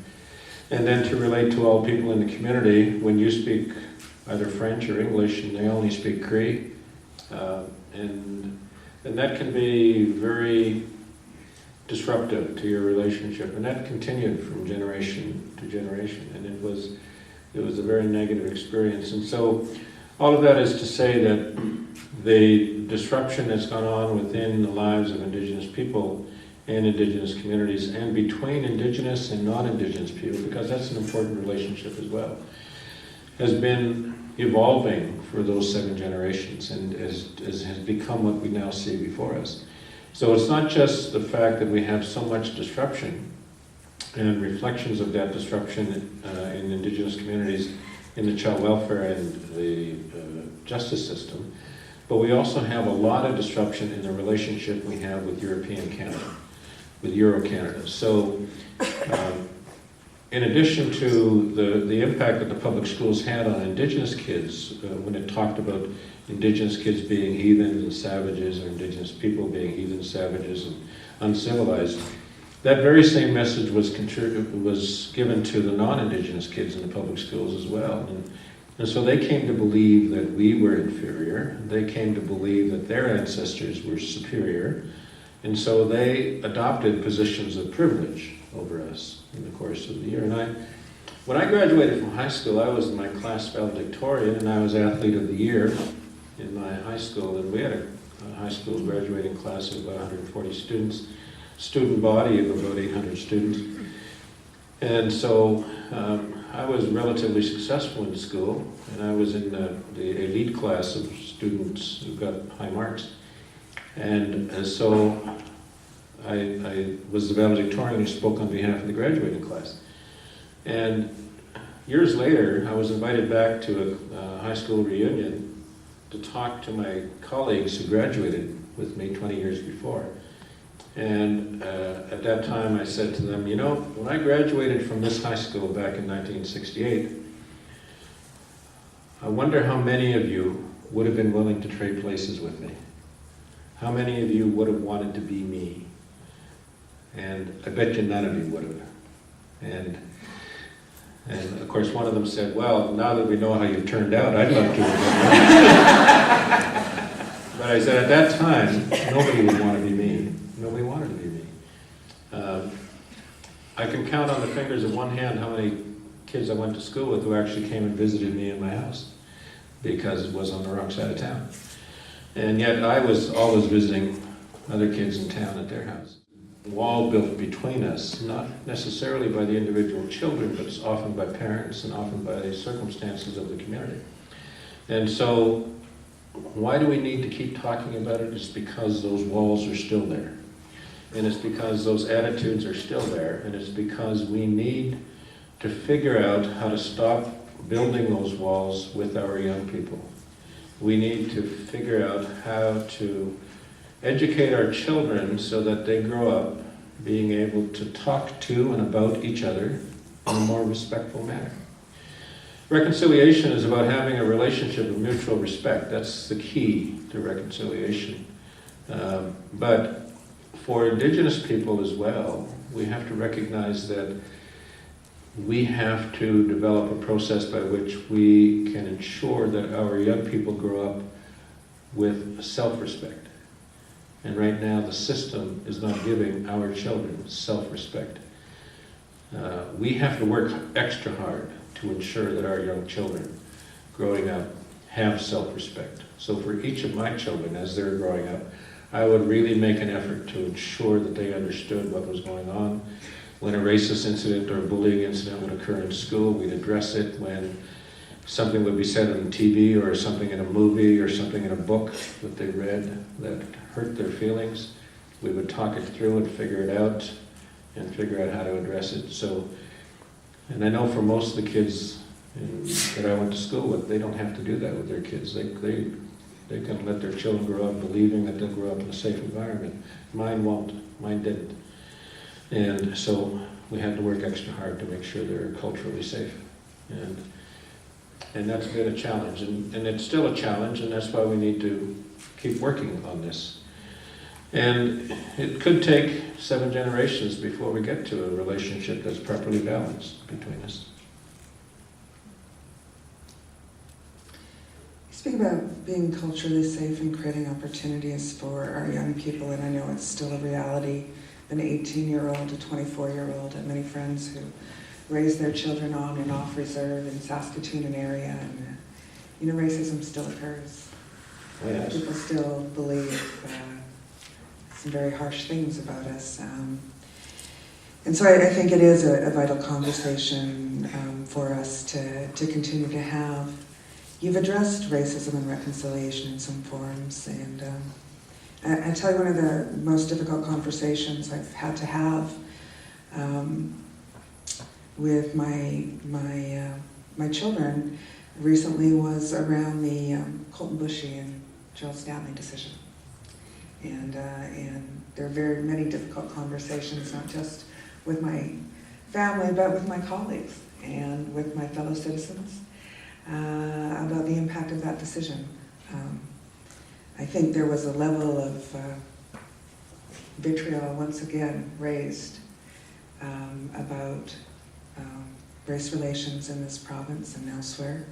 then to relate to all people in the community when you speak either French or English and they only speak Cree. And that can be very disruptive to your relationship, and that continued from generation to generation, and it was a very negative experience. And so all of that is to say that the disruption that's gone on within the lives of Indigenous people and Indigenous communities, and between Indigenous and non-Indigenous people, because that's an important relationship as well, has been evolving for those 7 generations, and has become what we now see before us. So it's not just the fact that we have so much disruption and reflections of that disruption in Indigenous communities, in the child welfare and the justice system, but we also have a lot of disruption in the relationship we have with European Canada, with Euro-Canada. So in addition to the impact that the public schools had on Indigenous kids, when it talked about Indigenous kids being heathens and savages, or Indigenous people being heathens, savages, and uncivilized, that very same message was given to the non-Indigenous kids in the public schools as well. And so they came to believe that we were inferior. They came to believe that their ancestors were superior. And so they adopted positions of privilege over us in the course of the year. And when I graduated from high school, I was in my class valedictorian, and I was athlete of the year in my high school. And we had a high school graduating class of about 140 students, student body of about 800 students. And so I was relatively successful in school, and I was in the elite class of students who got high marks. And so I was the valedictorian who spoke on behalf of the graduating class. And years later, I was invited back to a high school reunion to talk to my colleagues who graduated with me 20 years before. And at that time I said to them, you know, when I graduated from this high school back in 1968, I wonder how many of you would have been willing to trade places with me. How many of you would have wanted to be me? And I bet you none of you would have. And of course one of them said, well, now that we know how you've turned out, I'd love to. But I said, at that time, nobody would want to be me. Nobody wanted to be me. I can count on the fingers of one hand how many kids I went to school with who actually came and visited me in my house, because it was on the wrong side of town. And yet I was always visiting other kids in town at their house. A wall built between us, not necessarily by the individual children, but often by parents and often by the circumstances of the community. And so why do we need to keep talking about it? It's because those walls are still there. And it's because those attitudes are still there. And it's because we need to figure out how to stop building those walls with our young people. We need to figure out how to educate our children so that they grow up being able to talk to and about each other in a more respectful manner. Reconciliation is about having a relationship of mutual respect. That's the key to reconciliation. But for Indigenous people as well, we have to recognize that we have to develop a process by which we can ensure that our young people grow up with self-respect. And right now the system is not giving our children self-respect. We have to work extra hard to ensure that our young children growing up have self-respect. So for each of my children, as they're growing up, I would really make an effort to ensure that they understood what was going on. When a racist incident or a bullying incident would occur in school, we'd address it. When something would be said on TV or something in a movie or something in a book that they read that hurt their feelings, we would talk it through and figure it out and figure out how to address it. So, and I know for most of the kids that I went to school with, they don't have to do that with their kids. They can let their children grow up believing that they'll grow up in a safe environment. Mine won't. Mine didn't. And so we have to work extra hard to make sure they're culturally safe. And And that's been a challenge, and it's still a challenge, and that's why we need to keep working on this. And it could take 7 generations before we get to a relationship that's properly balanced between us. You speak about being culturally safe and creating opportunities for our young people, and I know it's still a reality. An 18-year-old, a 24-year-old, and many friends who raise their children on and off reserve in Saskatoon and area, and racism still occurs. Oh, yes. People still believe some very harsh things about us. And so I think it is a vital conversation for us to continue to have. You've addressed racism and reconciliation in some forms, and I tell you, one of the most difficult conversations I've had to have with my children recently was around the Colton Bushy and Jill Stanley decision. And there are very many difficult conversations, not just with my family, but with my colleagues and with my fellow citizens about the impact of that decision. I think there was a level of vitriol once again raised about race relations in this province and elsewhere.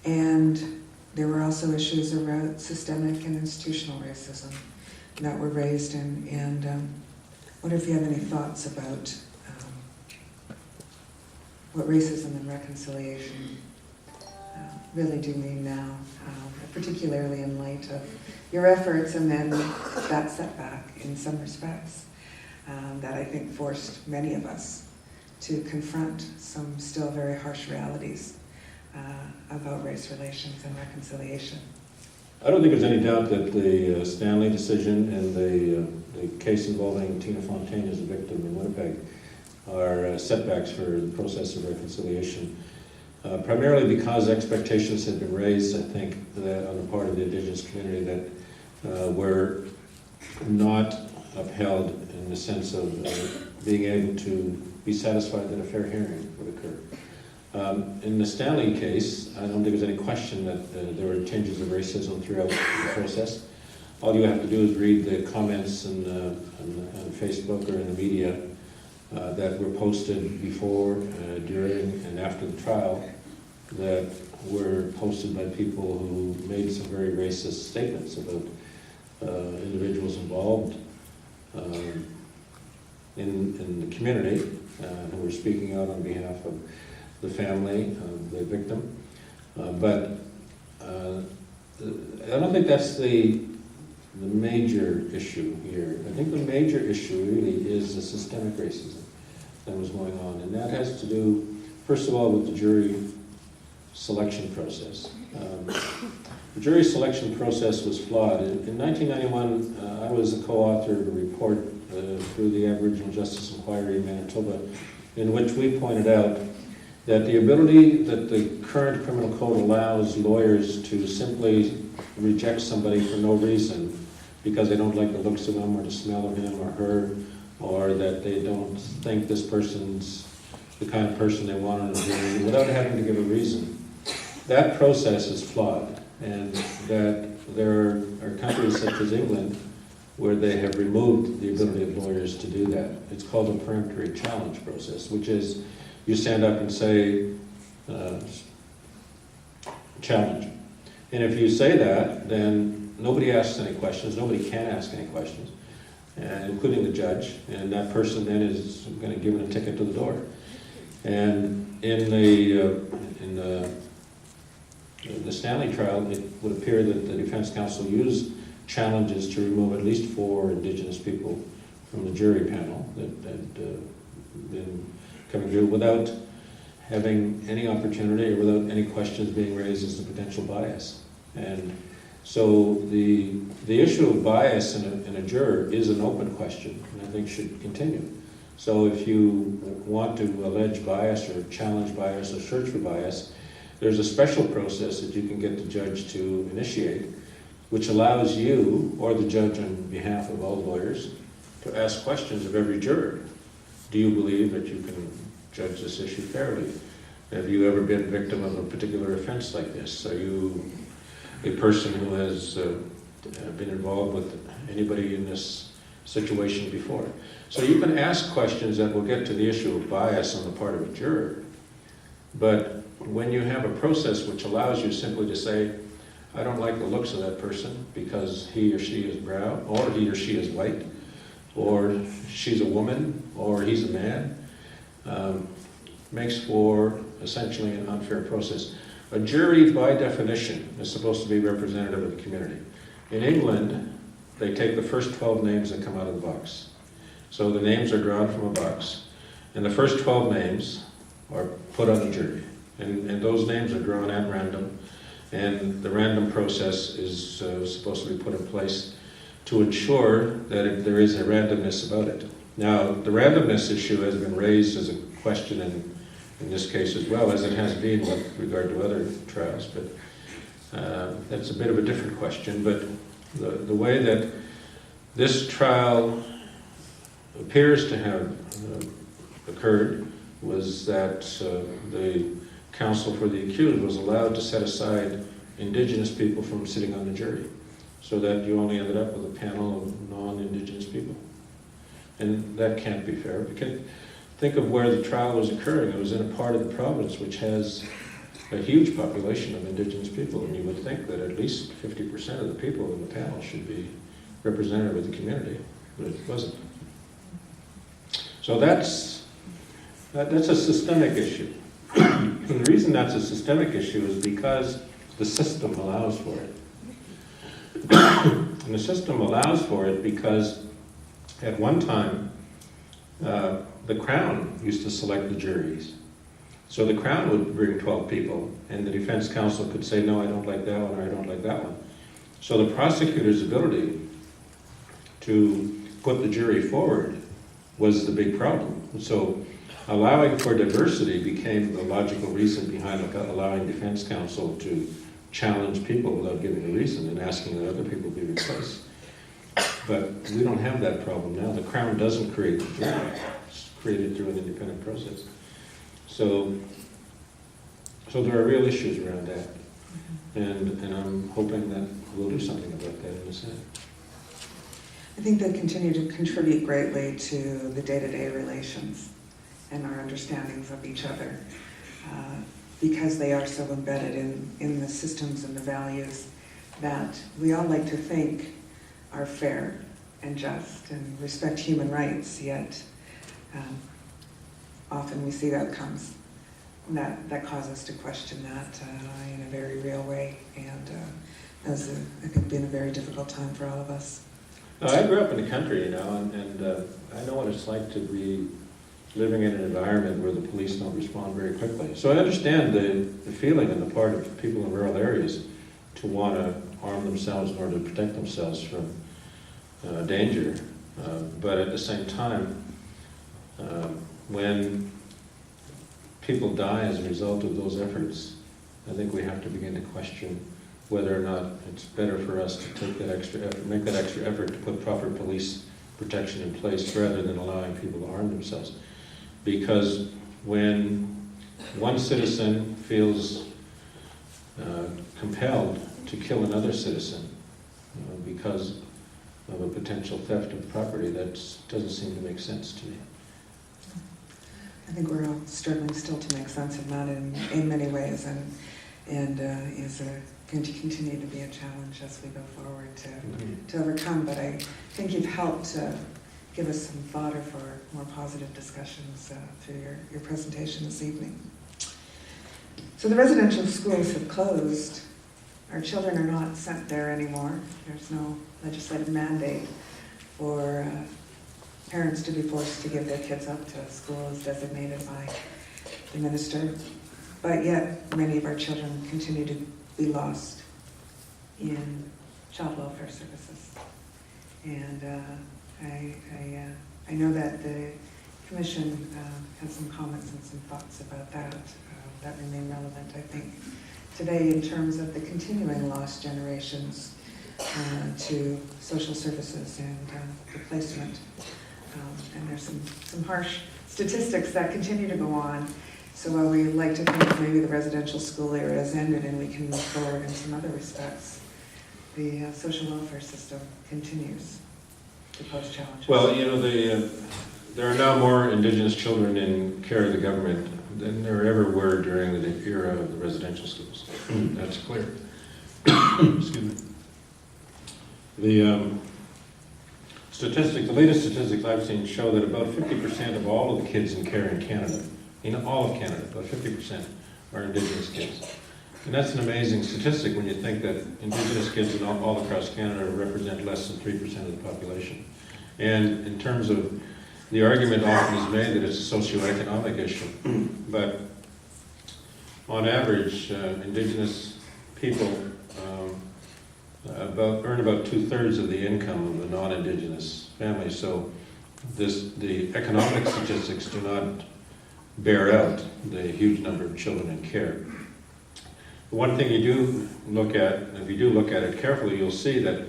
And there were also issues around systemic and institutional racism that were raised, and I wonder if you have any thoughts about what racism and reconciliation really do mean now, particularly in light of your efforts and then that setback in some respects that I think forced many of us to confront some still very harsh realities about race relations and reconciliation. I don't think there's any doubt that the Stanley decision and the case involving Tina Fontaine as a victim in Winnipeg are setbacks for the process of reconciliation. Primarily because expectations had been raised, I think, that on the part of the Indigenous community that were not upheld in the sense of being able to be satisfied that a fair hearing would occur. In the Stanley case, I don't think there's any question that there were tinges of racism throughout the process. All you have to do is read the comments on Facebook or in the media that were posted before, during, and after the trial that were posted by people who made some very racist statements about individuals involved in the community who were speaking out on behalf of the family of the victim. But I don't think that's the major issue here. I think the major issue really is the systemic racism that was going on. And that has to do, first of all, with the jury selection process. The jury selection process was flawed. In 1991, I was a co-author of a report through the Aboriginal Justice Inquiry in Manitoba, in which we pointed out that the ability that the current criminal code allows lawyers to simply reject somebody for no reason because they don't like the looks of him or the smell of him or her, or that they don't think this person's the kind of person they want on a jury without having to give a reason. That process is flawed, and that there are countries such as England where they have removed the ability of lawyers to do that. It's called a peremptory challenge process, which is you stand up and say, challenge. And if you say that, then nobody asks any questions, nobody can ask any questions, including the judge, and that person then is going to give them a ticket to the door. And in the Stanley trial, it would appear that the defense counsel used challenges to remove at least 4 Indigenous people from the jury panel that had been coming through without having any opportunity or without any questions being raised as to potential bias. And so the issue of bias in a juror is an open question, and I think should continue. So if you want to allege bias or challenge bias or search for bias, there's a special process that you can get the judge to initiate, which allows you or the judge on behalf of all lawyers to ask questions of every juror. Do you believe that you can judge this issue fairly? Have you ever been victim of a particular offense like this? Are you a person who has been involved with anybody in this situation before? So you can ask questions that will get to the issue of bias on the part of a juror. But when you have a process which allows you simply to say, I don't like the looks of that person because he or she is brown, or he or she is white, or she's a woman, or he's a man, makes for essentially an unfair process. A jury, by definition, is supposed to be representative of the community. In England, they take the first 12 names that come out of the box. So the names are drawn from a box, and the first 12 names are put on the jury. And those names are drawn at random, and the random process is supposed to be put in place to ensure that there is a randomness about it. Now, the randomness issue has been raised as a question in this case as well, as it has been with regard to other trials, but that's a bit of a different question. But the way that this trial appears to have occurred was that the counsel for the accused was allowed to set aside Indigenous people from sitting on the jury, so that you only ended up with a panel of non-Indigenous people. And that can't be fair, because think of where the trial was occurring. It was in a part of the province which has a huge population of Indigenous people, and you would think that at least 50% of the people in the panel should be representative of the community, but it wasn't. So that's a systemic issue. And the reason that's a systemic issue is because the system allows for it. And the system allows for it because at one time, the Crown used to select the juries. So the Crown would bring 12 people, and the defense counsel could say, no, I don't like that one, or I don't like that one. So the prosecutor's ability to put the jury forward was the big problem. So allowing for diversity became the logical reason behind allowing defense counsel to challenge people without giving a reason and asking that other people be replaced. But we don't have that problem now. The Crown doesn't create the jury. It's created through an independent process. So there are real issues around that. And I'm hoping that we'll do something about that in the Senate. I think they continue to contribute greatly to the day-to-day relations and our understandings of each other, because they are so embedded in the systems and the values that we all like to think are fair and just and respect human rights, yet often we see outcomes that cause us to question that in a very real way, and has, I think, been a very difficult time for all of us. I grew up in the country, and I know what it's like to be living in an environment where the police don't respond very quickly. So I understand the feeling on the part of people in rural areas to want to arm themselves in order to protect themselves from danger. But at the same time, when people die as a result of those efforts, I think we have to begin to question whether or not it's better for us to take that extra effort, make that extra effort to put proper police protection in place rather than allowing people to arm themselves. Because when one citizen feels compelled to kill another citizen because of a potential theft of property, that doesn't seem to make sense to me. I think we're all struggling still to make sense of that in many ways, and is going to continue to be a challenge as we go forward to overcome. But I think you've helped give us some fodder for more positive discussions through your presentation this evening. So the residential schools have closed. Our children are not sent there anymore. There's no legislative mandate for parents to be forced to give their kids up to school as designated by the minister. But yet, many of our children continue to be lost in child welfare services. And I know that the Commission has some comments and some thoughts about that that remain relevant, I think, today in terms of the continuing lost generations to social services and replacement. And there's some harsh statistics that continue to go on. So while we like to think maybe the residential school era has ended and we can move forward in some other respects, the social welfare system continues to pose challenges. Well, you know, there are now more Indigenous children in care of the government than there ever were during the era of the residential schools. That's clear. Excuse me. The latest statistics I've seen show that about 50% of all of the kids in care in Canada, in all of Canada, about 50% are Indigenous kids. And that's an amazing statistic when you think that Indigenous kids all across Canada represent less than 3% of the population. And in terms of, the argument often is made that it's a socioeconomic issue, but on average, Indigenous people earn about 2/3 of the income of the non-Indigenous families. So the economic statistics do not bear out the huge number of children in care. One thing you do look at, if you do look at it carefully, you'll see that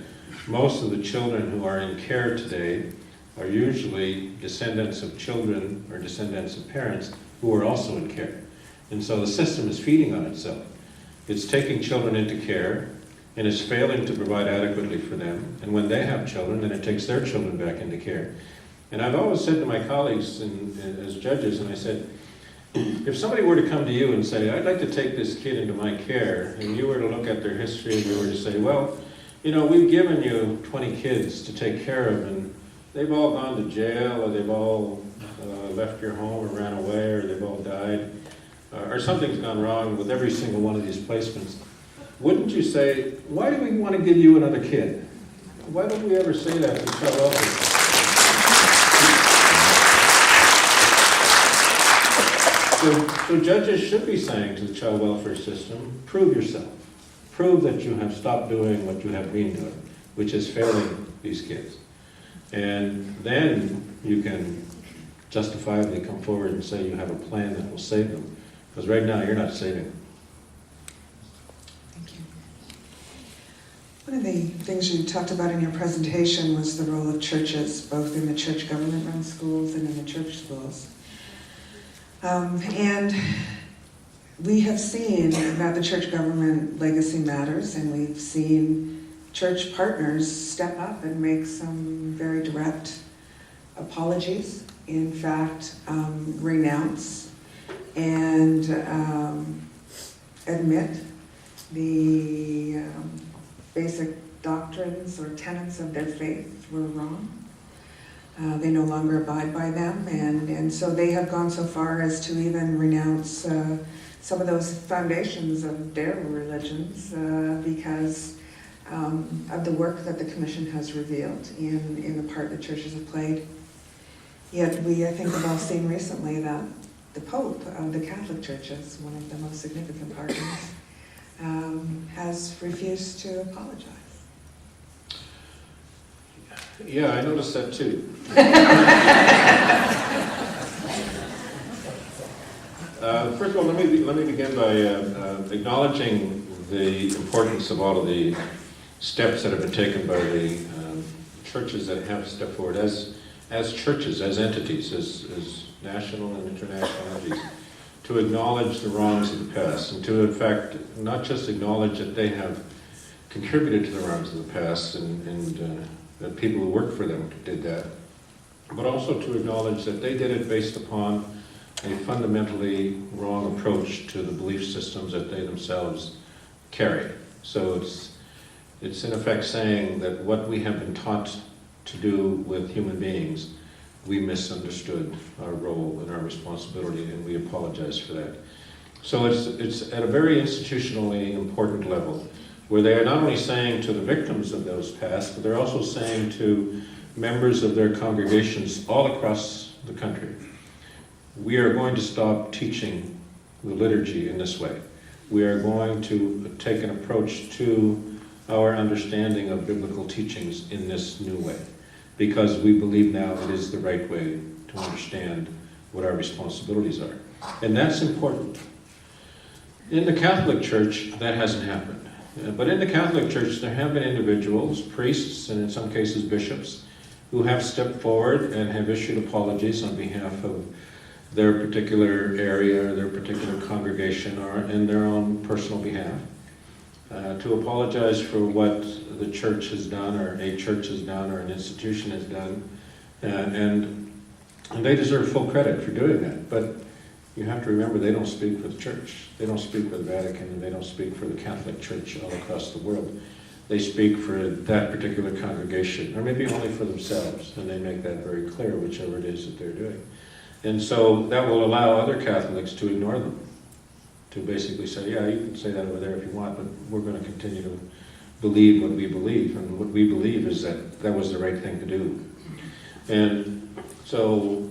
most of the children who are in care today are usually descendants of children or descendants of parents who are also in care. And so the system is feeding on itself. It's taking children into care and is failing to provide adequately for them. And when they have children, then it takes their children back into care. And I've always said to my colleagues as judges, and I said, if somebody were to come to you and say, I'd like to take this kid into my care, and you were to look at their history and you were to say, well, you know, we've given you 20 kids to take care of, and they've all gone to jail, or they've all left your home or ran away, or they've all died, or something's gone wrong with every single one of these placements. Wouldn't you say, why do we want to give you another kid? Why don't we ever say that to child welfare? So judges should be saying to the child welfare system, prove yourself. Prove that you have stopped doing what you have been doing, which is failing these kids. And then you can justifiably come forward and say you have a plan that will save them. Because right now, you're not saving them. Thank you. One of the things you talked about in your presentation was the role of churches, both in the church government-run schools and in the church schools. And we have seen that the church government legacy matters, and we've seen church partners step up and make some very direct apologies, in fact, renounce and admit the basic doctrines or tenets of their faith were wrong. They no longer abide by them, and so they have gone so far as to even renounce some of those foundations of their religions because of the work that the Commission has revealed in the part that churches have played. Yet we, I think, have all seen recently that the Pope of the Catholic Churches, one of the most significant partners, has refused to apologize. Yeah, I noticed that too. First of all, let me begin by acknowledging the importance of all of the steps that have been taken by the churches that have stepped forward as churches, as entities, as national and international entities, to acknowledge the wrongs of the past, and to, in fact, not just acknowledge that they have contributed to the wrongs of the past and that people who worked for them did that, but also to acknowledge that they did it based upon a fundamentally wrong approach to the belief systems that they themselves carry. So it's in effect saying that what we have been taught to do with human beings, we misunderstood our role and our responsibility, and we apologize for that. So it's at a very institutionally important level, where they are not only saying to the victims of those past, but they're also saying to members of their congregations all across the country, we are going to stop teaching the liturgy in this way. We are going to take an approach to our understanding of biblical teachings in this new way, because we believe now it is the right way to understand what our responsibilities are. And that's important. In the Catholic Church, that hasn't happened. But in the Catholic Church, there have been individuals, priests, and in some cases bishops, who have stepped forward and have issued apologies on behalf of their particular area or their particular congregation or in their own personal behalf, to apologize for what the church has done or a church has done or an institution has done, and they deserve full credit for doing that. But you have to remember, they don't speak for the church. They don't speak for the Vatican, and they don't speak for the Catholic Church all across the world. They speak for that particular congregation, or maybe only for themselves, and they make that very clear, whichever it is that they're doing. And so that will allow other Catholics to ignore them, to basically say, yeah, you can say that over there if you want, but we're going to continue to believe what we believe, and what we believe is that that was the right thing to do. And so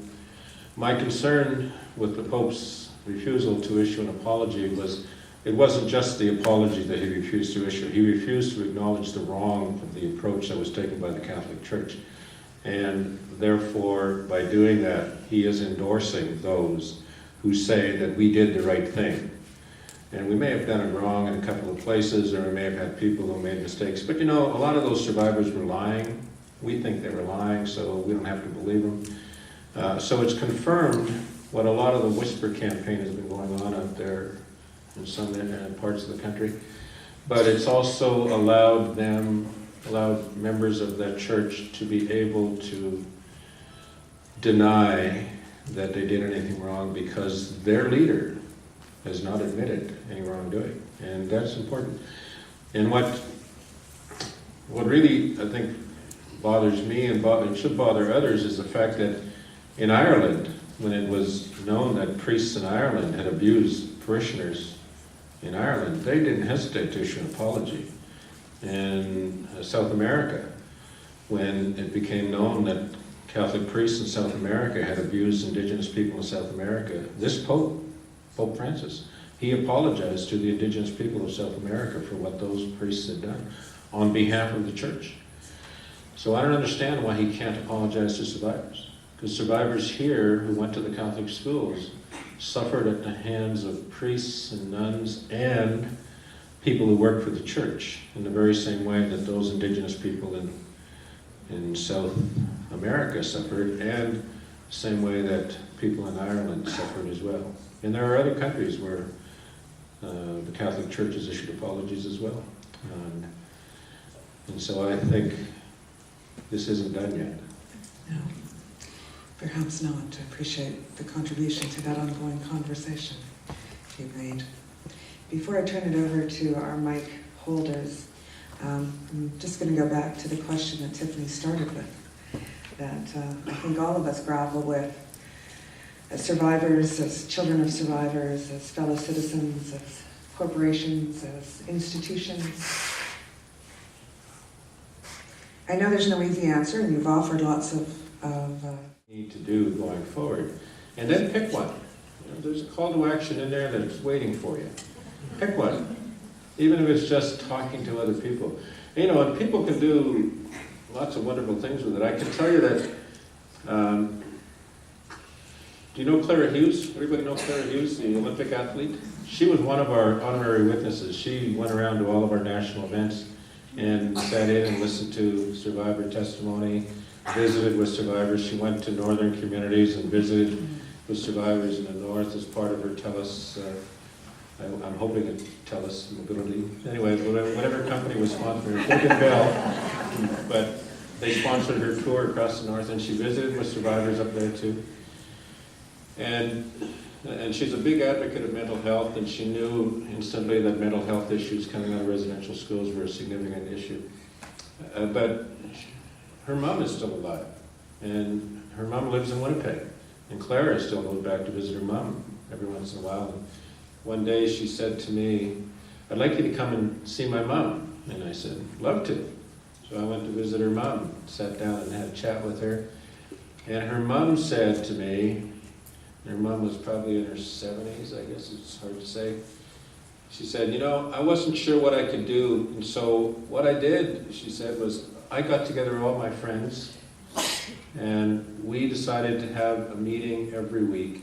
my concern with the Pope's refusal to issue an apology was, it wasn't just the apology that he refused to issue. He refused to acknowledge the wrong of the approach that was taken by the Catholic Church. And therefore, by doing that, he is endorsing those who say that we did the right thing. And we may have done it wrong in a couple of places, or we may have had people who made mistakes. But you know, a lot of those survivors were lying. We think they were lying, so we don't have to believe them. So it's confirmed what a lot of the whisper campaign has been going on out there in some parts of the country. But it's also allowed members of that church to be able to deny that they did anything wrong because their leader has not admitted any wrongdoing. And that's important. And what really, I think, bothers me and should bother others is the fact that in Ireland, when it was known that priests in Ireland had abused parishioners in Ireland, they didn't hesitate to issue an apology. In South America, when it became known that Catholic priests in South America had abused indigenous people in South America, this Pope, Pope Francis, he apologized to the indigenous people of South America for what those priests had done on behalf of the church. So I don't understand why he can't apologize to survivors. Because survivors here who went to the Catholic schools suffered at the hands of priests and nuns and people who worked for the church in the very same way that those indigenous people in South America suffered, and the same way that people in Ireland suffered as well. And there are other countries where the Catholic Church has issued apologies as well. And so I think this isn't done yet. No, perhaps not. I appreciate the contribution to that ongoing conversation you've made. Before I turn it over to our mic holders, I'm just going to go back to the question that Tiffany started with, that I think all of us grapple with as survivors, as children of survivors, as fellow citizens, as corporations, as institutions. I know there's no easy answer, and you've offered lots of need to do going forward. And then pick one. You know, there's a call to action in there that's waiting for you. Pick one. Even if it's just talking to other people. You know, and people can do lots of wonderful things with it. I can tell you that, do you know Clara Hughes? Everybody know Clara Hughes, the Olympic athlete? She was one of our honorary witnesses. She went around to all of our national events and sat in and listened to survivor testimony, visited with survivors. She went to northern communities and visited with survivors in the north as part of her TELUS, I'm hoping it's TELUS Mobility. Anyway, whatever company was sponsoring her, Silicon Bell, but they sponsored her tour across the north, and she visited with survivors up there too. And she's a big advocate of mental health, and she knew instantly that mental health issues coming out of residential schools were a significant issue. But her mom is still alive, and her mom lives in Winnipeg, and Clara still goes back to visit her mom every once in a while. And one day she said to me, "I'd like you to come and see my mom." And I said, "Love to." So I went to visit her mom, sat down and had a chat with her. And her mom said to me, her mom was probably in her 70s, I guess, it's hard to say. She said, "You know, I wasn't sure what I could do. And so what I did," she said, "was I got together all my friends, and we decided to have a meeting every week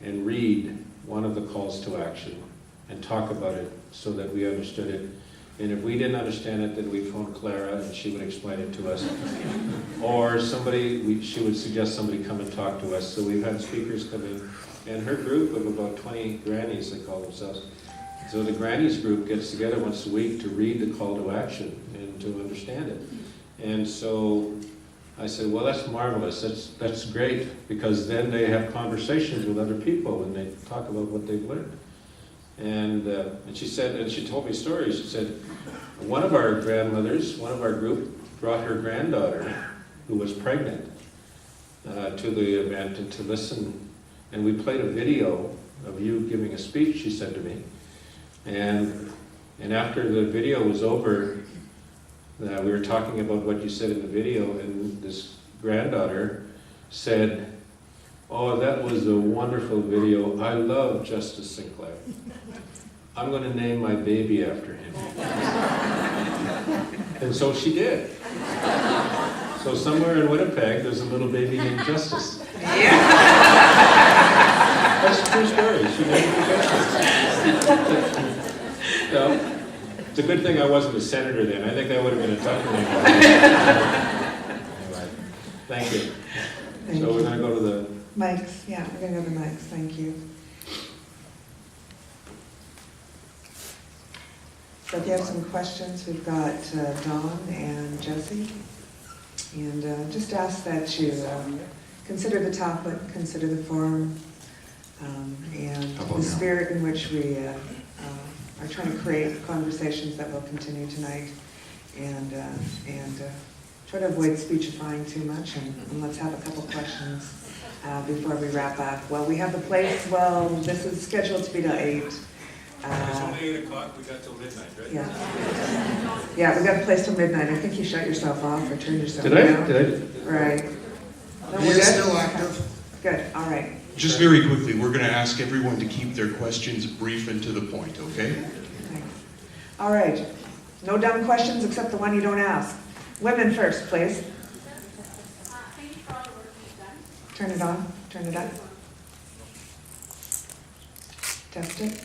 and read one of the calls to action and talk about it so that we understood it. And if we didn't understand it, then we'd phone Clara and she would explain it to us. Or she would suggest somebody come and talk to us. So we've had speakers come in. And her group of about 20 grannies, they call themselves. So the grannies group gets together once a week to read the call to action and to understand it. And so I said, well, that's marvelous. That's great, because then they have conversations with other people and they talk about what they've learned. And she said, and she told me stories. She said, one of our grandmothers, one of our group, brought her granddaughter, who was pregnant, to the event and to listen. And we played a video of you giving a speech, she said to me. And after the video was over, we were talking about what you said in the video, and this granddaughter said, oh, that was a wonderful video. I love Justice Sinclair. I'm going to name my baby after him. And so she did. So somewhere in Winnipeg, there's a little baby named Justice. That's a true story. She named him Justice. So, it's a good thing I wasn't a senator then. I think that would have been a tougher name. Anyway, thank you. So we're going to go to the mics. Yeah, we're going to go to the mics. Thank you. So if you have some questions, we've got Dawn and Jesse. And just ask that you consider the topic, consider the forum, and the spirit in which we are trying to create conversations that will continue tonight, and try to avoid speechifying too much, and let's have a couple questions before we wrap up. Well, we have the place, well, this is scheduled to be till 8. It's only 8 o'clock, we got till midnight, right? Yeah, we got the place till midnight. I think you shut yourself off or turned yourself Did down. I? Did I? Right. No, we're We're good? still active. Good, all right. Just very quickly, we're going to ask everyone to keep their questions brief and to the point, okay? Thanks. All right. No dumb questions except the one you don't ask. Women first, please. Turn it on. Turn it up. Test it.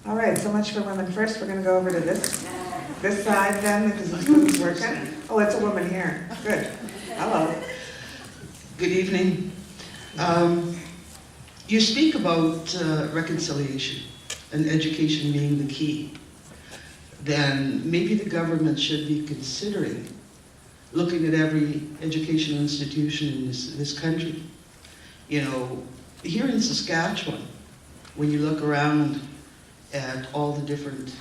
All right, so much for women first. We're going to go over to this side then, because this one's working. Oh, it's a woman here. Good. Hello. Good evening. You speak about reconciliation and education being the key. Then maybe the government should be considering looking at every educational institution in this country. You know, here in Saskatchewan, when you look around at all the different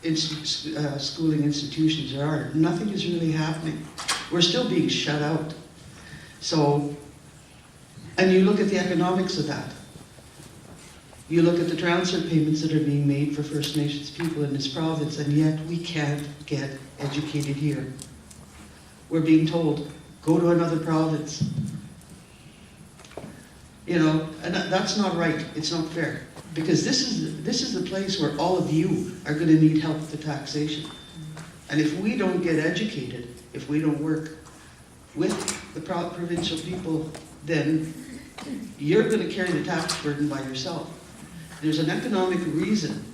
schooling institutions there are, nothing is really happening. We're still being shut out. So, and you look at the economics of that. You look at the transfer payments that are being made for First Nations people in this province, and yet we can't get educated here. We're being told, go to another province. You know, and that's not right. It's not fair. Because this is the place where all of you are going to need help with the taxation. And if we don't get educated, if we don't work with the provincial people, then you're going to carry the tax burden by yourself. There's an economic reason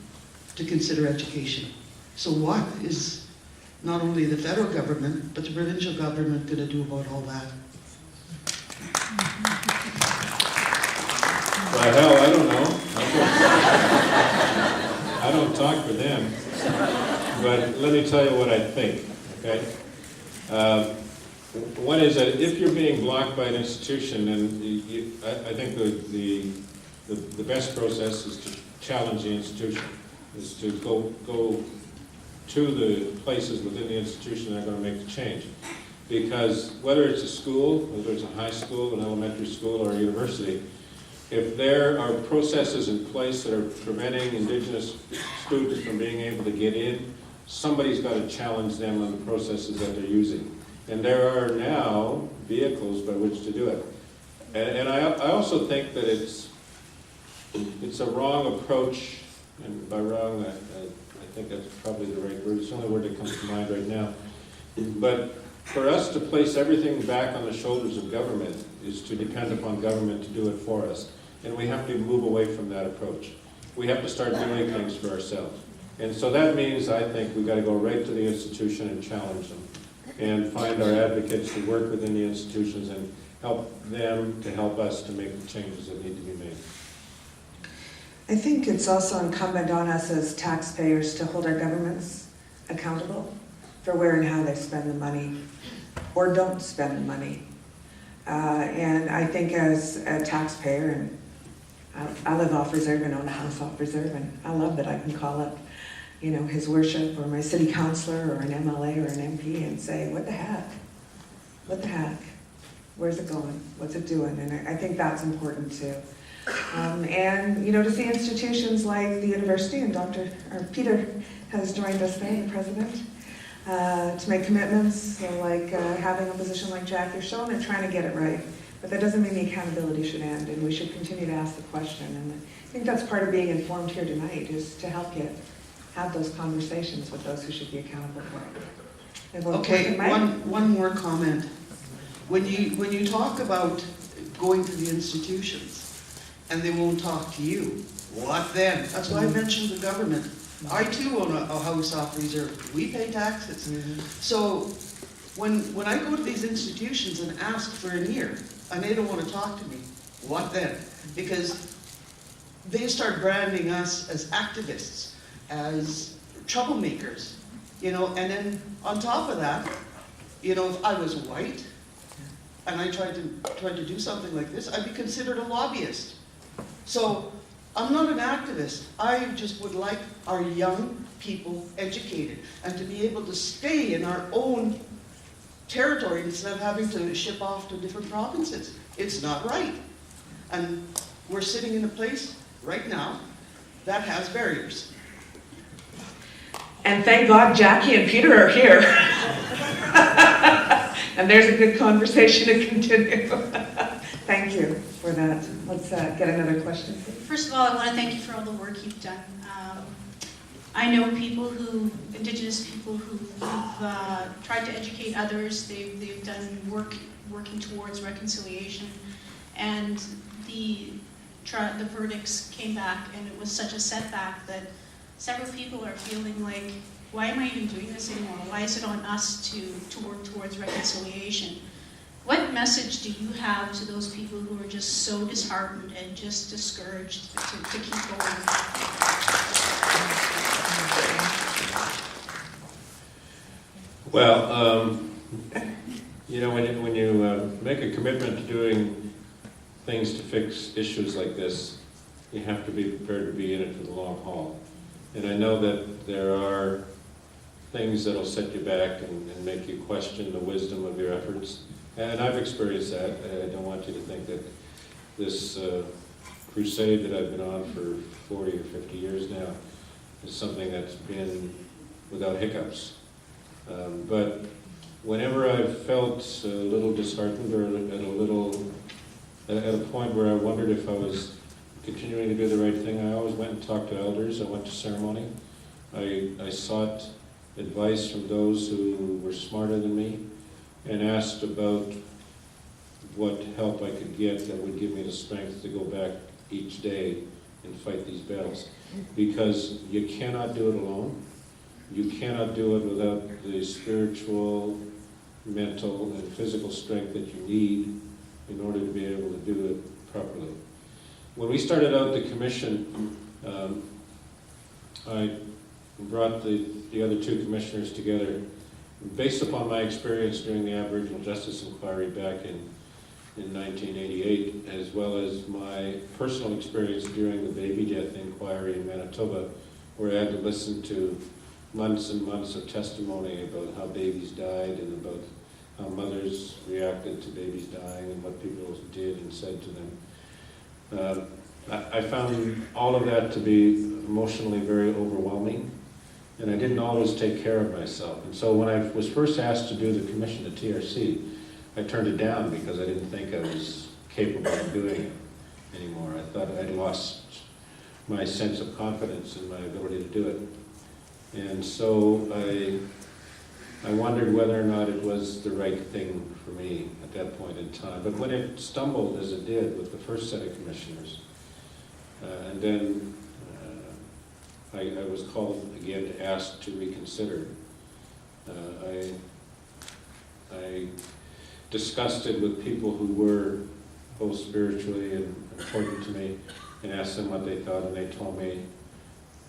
to consider education. So what is not only the federal government, but the provincial government going to do about all that? Well, hell, I don't know. I don't talk for them. But let me tell you what I think, okay? One is that if you're being blocked by an institution, then I think the best process is to challenge the institution, is to go to the places within the institution that are going to make the change. Because whether it's a school, whether it's a high school, an elementary school, or a university, if there are processes in place that are preventing Indigenous students from being able to get in, somebody's got to challenge them on the processes that they're using. And there are now vehicles by which to do it. And I also think that it's a wrong approach, and by wrong, I think that's probably the right word. It's the only word that comes to mind right now. But for us to place everything back on the shoulders of government is to depend upon government to do it for us. And we have to move away from that approach. we have to start doing things for ourselves. And so that means, I think, we've got to go right to the institution and challenge them, and find our advocates who work within the institutions and help them to help us to make the changes that need to be made. I think it's also incumbent on us as taxpayers to hold our governments accountable for where and how they spend the money, or don't spend the money. And I think as a taxpayer, and I live off reserve and own a house off reserve, and I love that I can call up, you know, his worship or my city councilor or an MLA or an MP and say, what the heck? What the heck? Where's it going? What's it doing? And I think that's important too. And, you know, to see institutions like the university, and Peter has joined us there, the president, to make commitments, so like having a position like Jack, you're showing they're trying to get it right. But that doesn't mean the accountability should end, and we should continue to ask the question. And I think that's part of being informed here tonight, is to help you have those conversations with those who should be accountable for it. Okay, one more comment. When you talk about going to the institutions and they won't talk to you, what then? That's why I mentioned the government. I too own a house off reserve. We pay taxes. So when I go to these institutions and ask for an ear and they don't want to talk to me, what then? Because they start branding us as activists, as troublemakers, you know, and then on top of that, you know, if I was white and I tried to do something like this, I'd be considered a lobbyist. So I'm not an activist. I just would like our young people educated and to be able to stay in our own territory instead of having to ship off to different provinces. It's not right. And we're sitting in a place right now that has barriers. And thank God Jackie and Peter are here. And there's a good conversation to continue. Thank you for that. Let's get another question. First of all, I want to thank you for all the work you've done. I know Indigenous people who've tried to educate others. They've done working towards reconciliation, and the verdicts came back, and it was such a setback that several people are feeling like, why am I even doing this anymore? Why is it on us to work towards reconciliation? What message do you have to those people who are just so disheartened and just discouraged to keep going? Well, you know, when you make a commitment to doing things to fix issues like this, you have to be prepared to be in it for the long haul. And I know that there are things that'll set you back and make you question the wisdom of your efforts. And I've experienced that. I don't want you to think that this crusade that I've been on for 40 or 50 years now is something that's been without hiccups. But whenever I've felt a little disheartened or at a point where I wondered if I was continuing to do the right thing, I always went and talked to elders. I went to ceremony. I sought advice from those who were smarter than me and asked about what help I could get that would give me the strength to go back each day and fight these battles. Because you cannot do it alone. You cannot do it without the spiritual, mental, and physical strength that you need in order to be able to do it properly. When we started out the commission, I brought the other two commissioners together based upon my experience during the Aboriginal Justice Inquiry back in 1988, as well as my personal experience during the baby death inquiry in Manitoba, where I had to listen to months and months of testimony about how babies died and about how mothers reacted to babies dying and what people did and said to them. I found all of that to be emotionally very overwhelming, and I didn't always take care of myself. And so when I was first asked to do the commission at TRC, I turned it down because I didn't think I was capable of doing it anymore. I thought I'd lost my sense of confidence in my ability to do it. And so I wondered whether or not it was the right thing for me at that point in time. But when it stumbled, as it did, with the first set of commissioners, and then I was called again to ask to reconsider. I discussed it with people who were both spiritually and important to me, and asked them what they thought, and they told me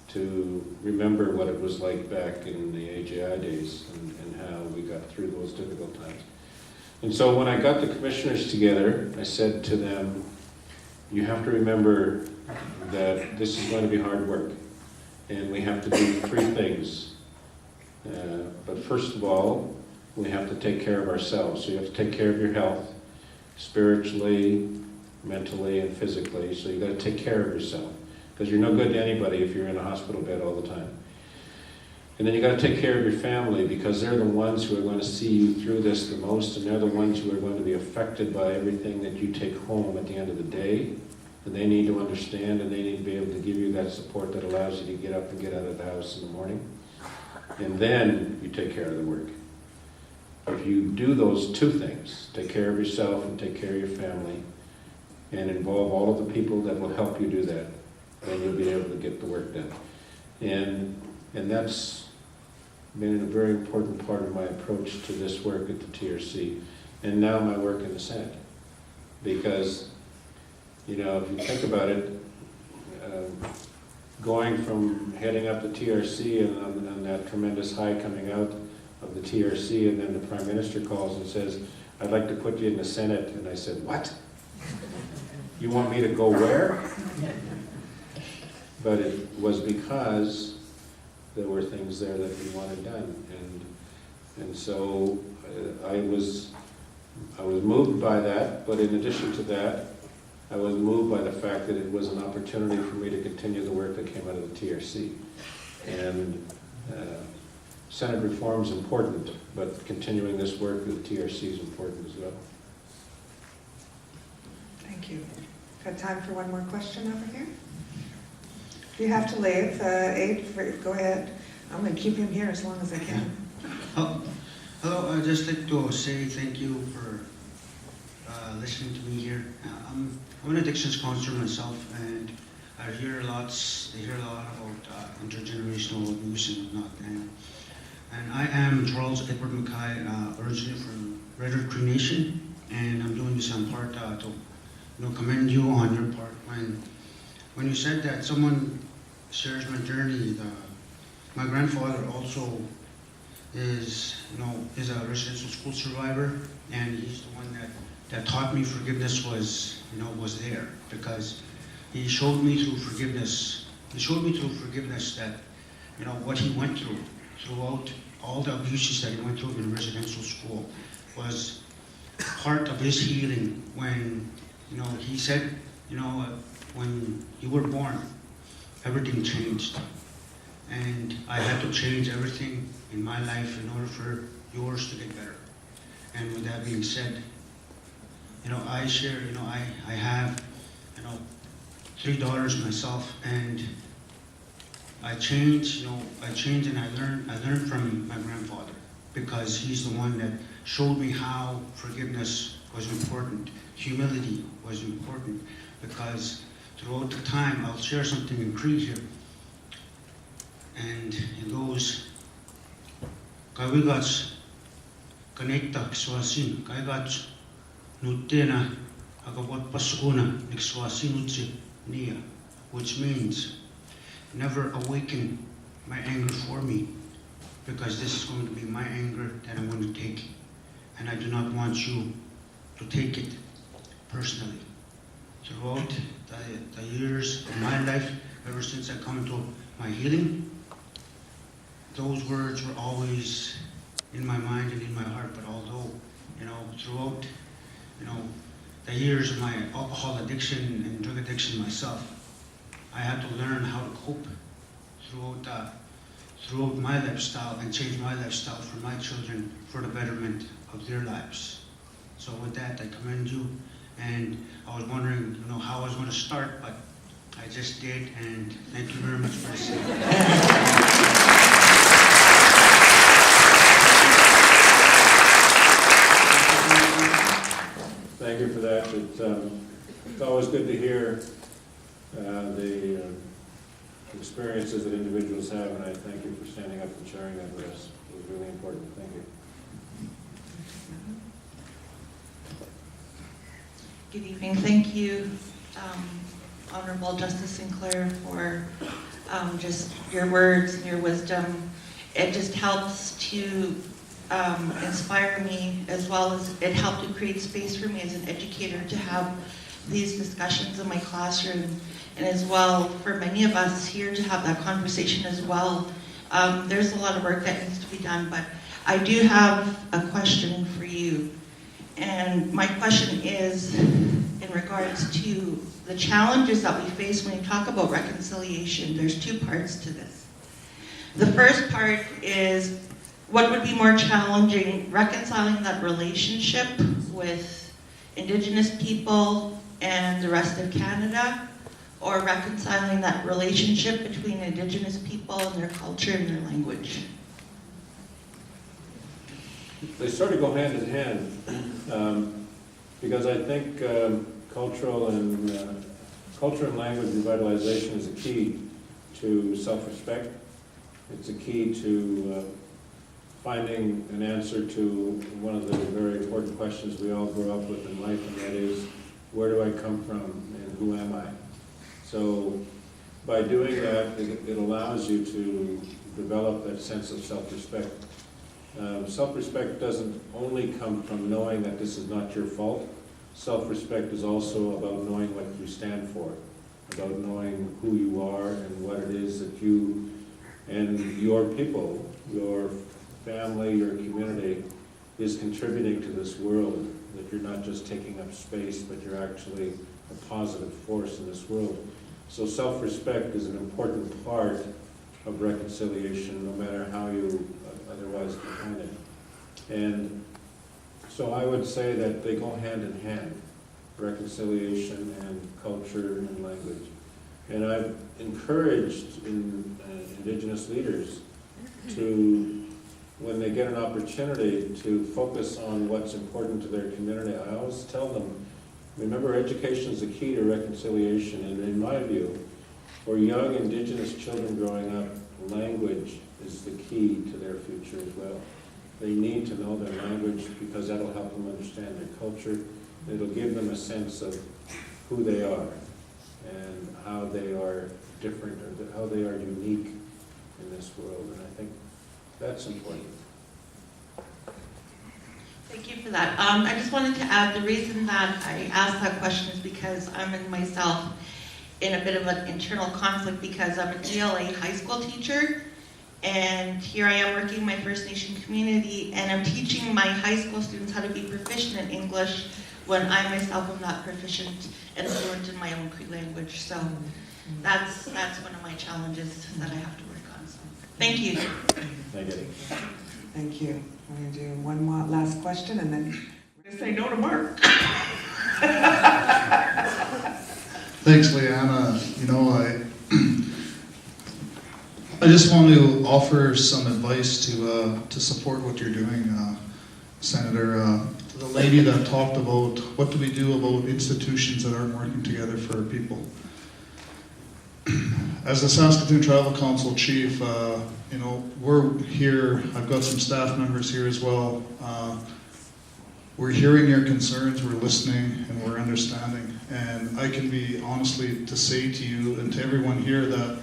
to remember what it was like back in the AJI days and how we got through those difficult times. And so when I got the commissioners together, I said to them, you have to remember that this is going to be hard work, and we have to do 3 things. But first of all, we have to take care of ourselves. So you have to take care of your health, spiritually, mentally, and physically. So you've got to take care of yourself, because you're no good to anybody if you're in a hospital bed all the time. And then you got to take care of your family, because they're the ones who are going to see you through this the most, and they're the ones who are going to be affected by everything that you take home at the end of the day. And they need to understand, and they need to be able to give you that support that allows you to get up and get out of the house in the morning. And then you take care of the work. If you do those 2 things, take care of yourself and take care of your family, and involve all of the people that will help you do that, then you'll be able to get the work done. And that's been a very important part of my approach to this work at the TRC, and now my work in the Senate. Because, you know, if you think about it, going from heading up the TRC and on that tremendous high coming out of the TRC, and then the Prime Minister calls and says, I'd like to put you in the Senate. And I said, what? You want me to go where? But it was because there were things there that we wanted done. And so I was moved by that, but in addition to that, I was moved by the fact that it was an opportunity for me to continue the work that came out of the TRC. And Senate reform is important, but continuing this work with the TRC is important as well. Thank you. Got time for one more question over here? If you have to leave, Abe, go ahead. I'm going to keep him here as long as I can. Hello, I'd just like to say thank you for listening to me here. I'm an addictions counselor myself, and I hear a lot about intergenerational abuse and whatnot. And I am Charles Edward Mackay, originally from Red Earth Cree Nation, and I'm doing this on part to commend you on your part. When you said that someone shares my journey, my grandfather also is a residential school survivor, and he's the one that taught me forgiveness was there, because he showed me through forgiveness. He showed me through forgiveness that what he went through throughout all the abuses that he went through in residential school was part of his healing. When he said, when you were born, everything changed, and I had to change everything in my life in order for yours to get better. And with that being said, I share, I have, 3 daughters myself, and I changed, and I learned from my grandfather, because he's the one that showed me how forgiveness was important, humility was important, because throughout the time, I'll share something in Cree here, and it goes, Kawigats Kanekta Swasin, Kaigats Nutena Agawat Pasukuna Nikswasinutsi Nia, which means never awaken my anger for me, because this is going to be my anger that I'm going to take, and I do not want you to take it personally. Throughout the years of my life, ever since I come to my healing, those words were always in my mind and in my heart. But although, throughout, the years of my alcohol addiction and drug addiction myself, I had to learn how to cope throughout my lifestyle and change my lifestyle for my children, for the betterment of their lives. So with that, I commend you. And I was wondering, how I was going to start, but I just did, and thank you very much for listening. Thank you for that. It's always good to hear the experiences that individuals have, and I thank you for standing up and sharing that with us. It was really important. Thank you. Good evening. Thank you, Honorable Justice Sinclair, for just your words and your wisdom. It just helps to inspire me, as well as it helped to create space for me as an educator to have these discussions in my classroom, and as well for many of us here to have that conversation as well. There's a lot of work that needs to be done, but I do have a question for you. And my question is in regards to the challenges that we face when we talk about reconciliation. There's two parts to this. The first part is, what would be more challenging, reconciling that relationship with Indigenous people and the rest of Canada, or reconciling that relationship between Indigenous people and their culture and their language? They sort of go hand in hand, because I think culture and language revitalization is a key to self-respect. It's a key to finding an answer to one of the very important questions we all grow up with in life, and that is, where do I come from and who am I? So by doing that, it allows you to develop that sense of self-respect. Self-respect doesn't only come from knowing that this is not your fault. Self-respect is also about knowing what you stand for, about knowing who you are and what it is that you and your people, your family, your community is contributing to this world, that you're not just taking up space, but you're actually a positive force in this world. So self-respect is an important part of reconciliation, no matter how you otherwise define it. And so I would say that they go hand in hand, reconciliation and culture and language. And I've encouraged Indigenous leaders to, when they get an opportunity to focus on what's important to their community, I always tell them, remember, education is the key to reconciliation, and in my view, for young Indigenous children growing up, language is the key to their future as well. They need to know their language because that'll help them understand their culture. It'll give them a sense of who they are and how they are different, or how they are unique in this world, and I think that's important. Thank you for that. I just wanted to add, the reason that I asked that question is because I'm in myself in a bit of an internal conflict, because I'm a ELA high school teacher, and here I am working in my First Nation community, and I'm teaching my high school students how to be proficient in English when I myself am not proficient and fluent in my own Cree language. So that's one of my challenges that I have to work on. So thank you. Thank you. Thank you. We're going to do one more last question, and then we're going to say no to Mark. Thanks, Leanna. You know, I just want to offer some advice to support what you're doing, Senator. To the lady that talked about what do we do about institutions that aren't working together for our people. As the Saskatoon Tribal Council Chief, you know, we're here, I've got some staff members here as well. We're hearing your concerns, we're listening, and we're understanding. And I can be honestly to say to you and to everyone here that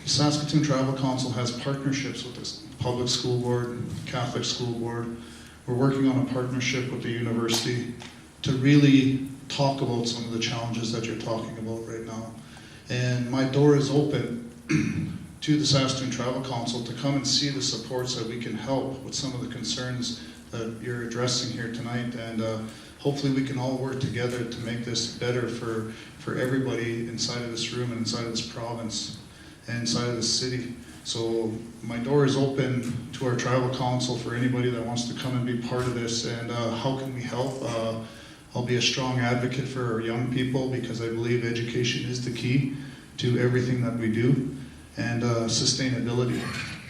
the Saskatoon Tribal Council has partnerships with the Public School Board, Catholic School Board. We're working on a partnership with the university to really talk about some of the challenges that you're talking about right now. And my door is open to the Saskatoon Tribal Council to come and see the supports that we can help with some of the concerns that you're addressing here tonight. And hopefully we can all work together to make this better for everybody inside of this room and inside of this province and inside of this city. So my door is open to our tribal council for anybody that wants to come and be part of this. And how can we help? I'll be a strong advocate for our young people, because I believe education is the key to everything that we do, and sustainability.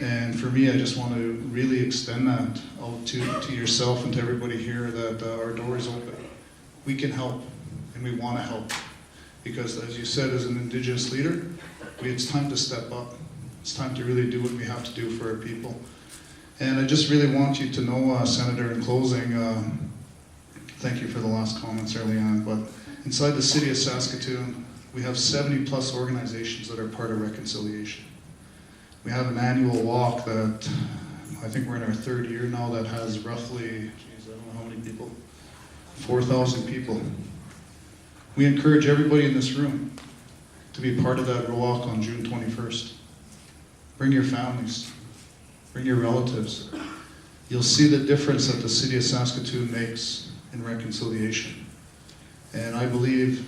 And for me, I just want to really extend that out to yourself and to everybody here, that our door is open. We can help, and we want to help. Because as you said, as an Indigenous leader, It's time to step up. It's time to really do what we have to do for our people. And I just really want you to know, Senator, in closing, thank you for the last comments early on, but inside the city of Saskatoon, we have 70 plus organizations that are part of reconciliation. We have an annual walk that, I think we're in our 3rd year now, that has roughly, geez, I don't know how many people, 4,000 people. We encourage everybody in this room to be part of that walk on June 21st. Bring your families, bring your relatives. You'll see the difference that the city of Saskatoon makes in reconciliation. And I believe,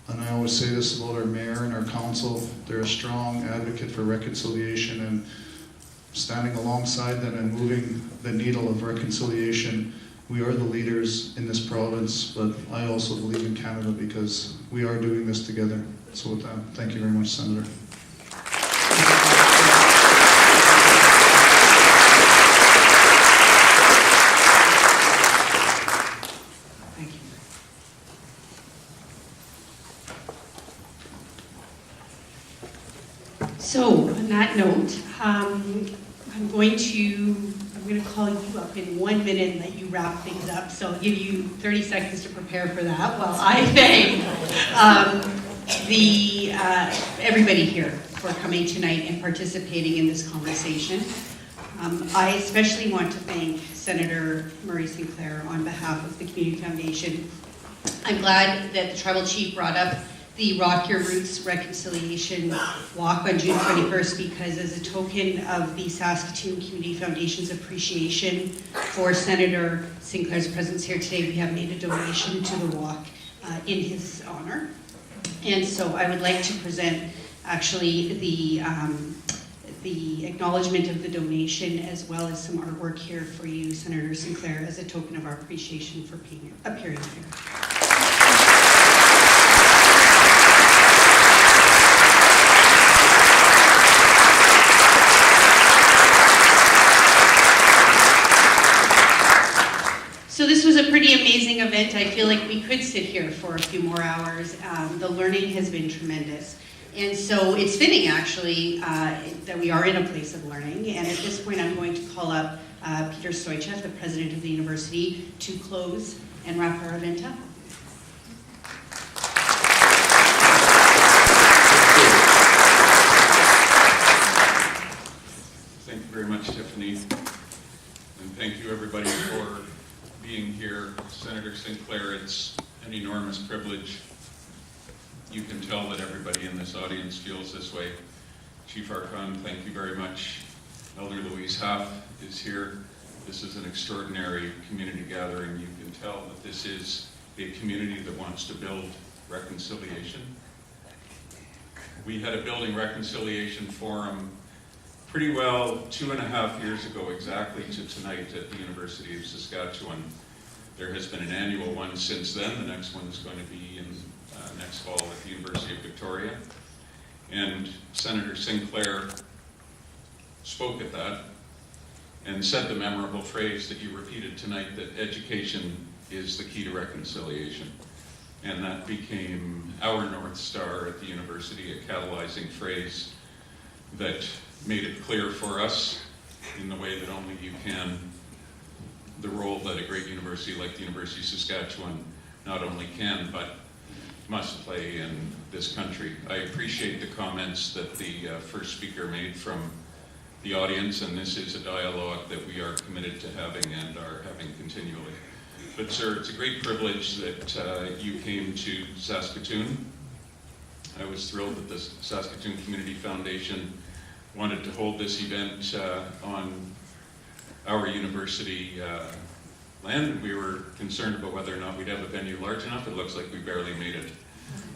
and I always say this about our mayor and our council, they're a strong advocate for reconciliation, and standing alongside them and moving the needle of reconciliation. We are the leaders in this province, but I also believe in Canada because we are doing this together. So with that, thank you very much, Senator. Thank you. So on that note, I'm going to call you up in 1 minute and let you wrap things up. So I'll give you 30 seconds to prepare for that while I thank everybody here for coming tonight and participating in this conversation. I especially want to thank Senator Murray Sinclair on behalf of the Community Foundation. I'm glad that the Tribal Chief brought up the Rock Your Roots Reconciliation Walk on June 21st because as a token of the Saskatoon Community Foundation's appreciation for Senator Sinclair's presence here today, we have made a donation to the walk in his honor. And so I would like to present actually the acknowledgement of the donation as well as some artwork here for you, Senator Sinclair, as a token of our appreciation for appearing here. So this was a pretty amazing event. I feel like we could sit here for a few more hours. The learning has been tremendous. And so it's fitting, actually, that we are in a place of learning. And at this point, I'm going to call up Peter Stoichev, the president of the university, to close and wrap our event up. Thank you very much, Tiffany. And thank you, everybody, for being here. Senator Sinclair, it's an enormous privilege. You can tell that everybody in this audience feels this way. Chief Archon, thank you very much. Elder Louise Huff is here. This is an extraordinary community gathering. You can tell that this is a community that wants to build reconciliation. We had a Building Reconciliation Forum pretty well 2.5 years ago exactly to tonight at the University of Saskatchewan. There has been an annual one since then. The next one is going to be in next fall at the University of Victoria. And Senator Sinclair spoke at that and said the memorable phrase that you repeated tonight, that education is the key to reconciliation. And that became our North Star at the university, a catalyzing phrase that made it clear for us in the way that only you can, the role that a great university like the University of Saskatchewan not only can, but must play in this country. I appreciate the comments that the first speaker made from the audience, and this is a dialogue that we are committed to having and are having continually. But sir, it's a great privilege that you came to Saskatoon. I was thrilled that the Saskatoon Community Foundation wanted to hold this event on our university land. We were concerned about whether or not we'd have a venue large enough. It looks like we barely made it.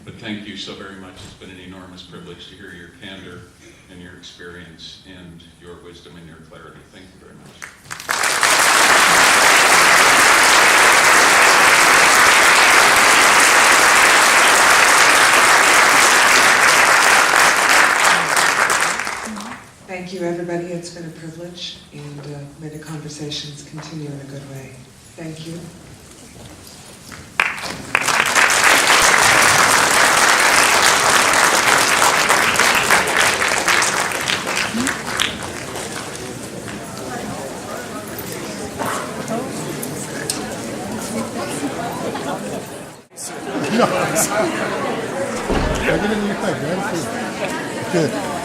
But thank you so very much. It's been an enormous privilege to hear your candor and your experience and your wisdom and your clarity. Thank you very much. Thank you, everybody. It's been a privilege, and may the conversations continue in a good way. Thank you. No. Good.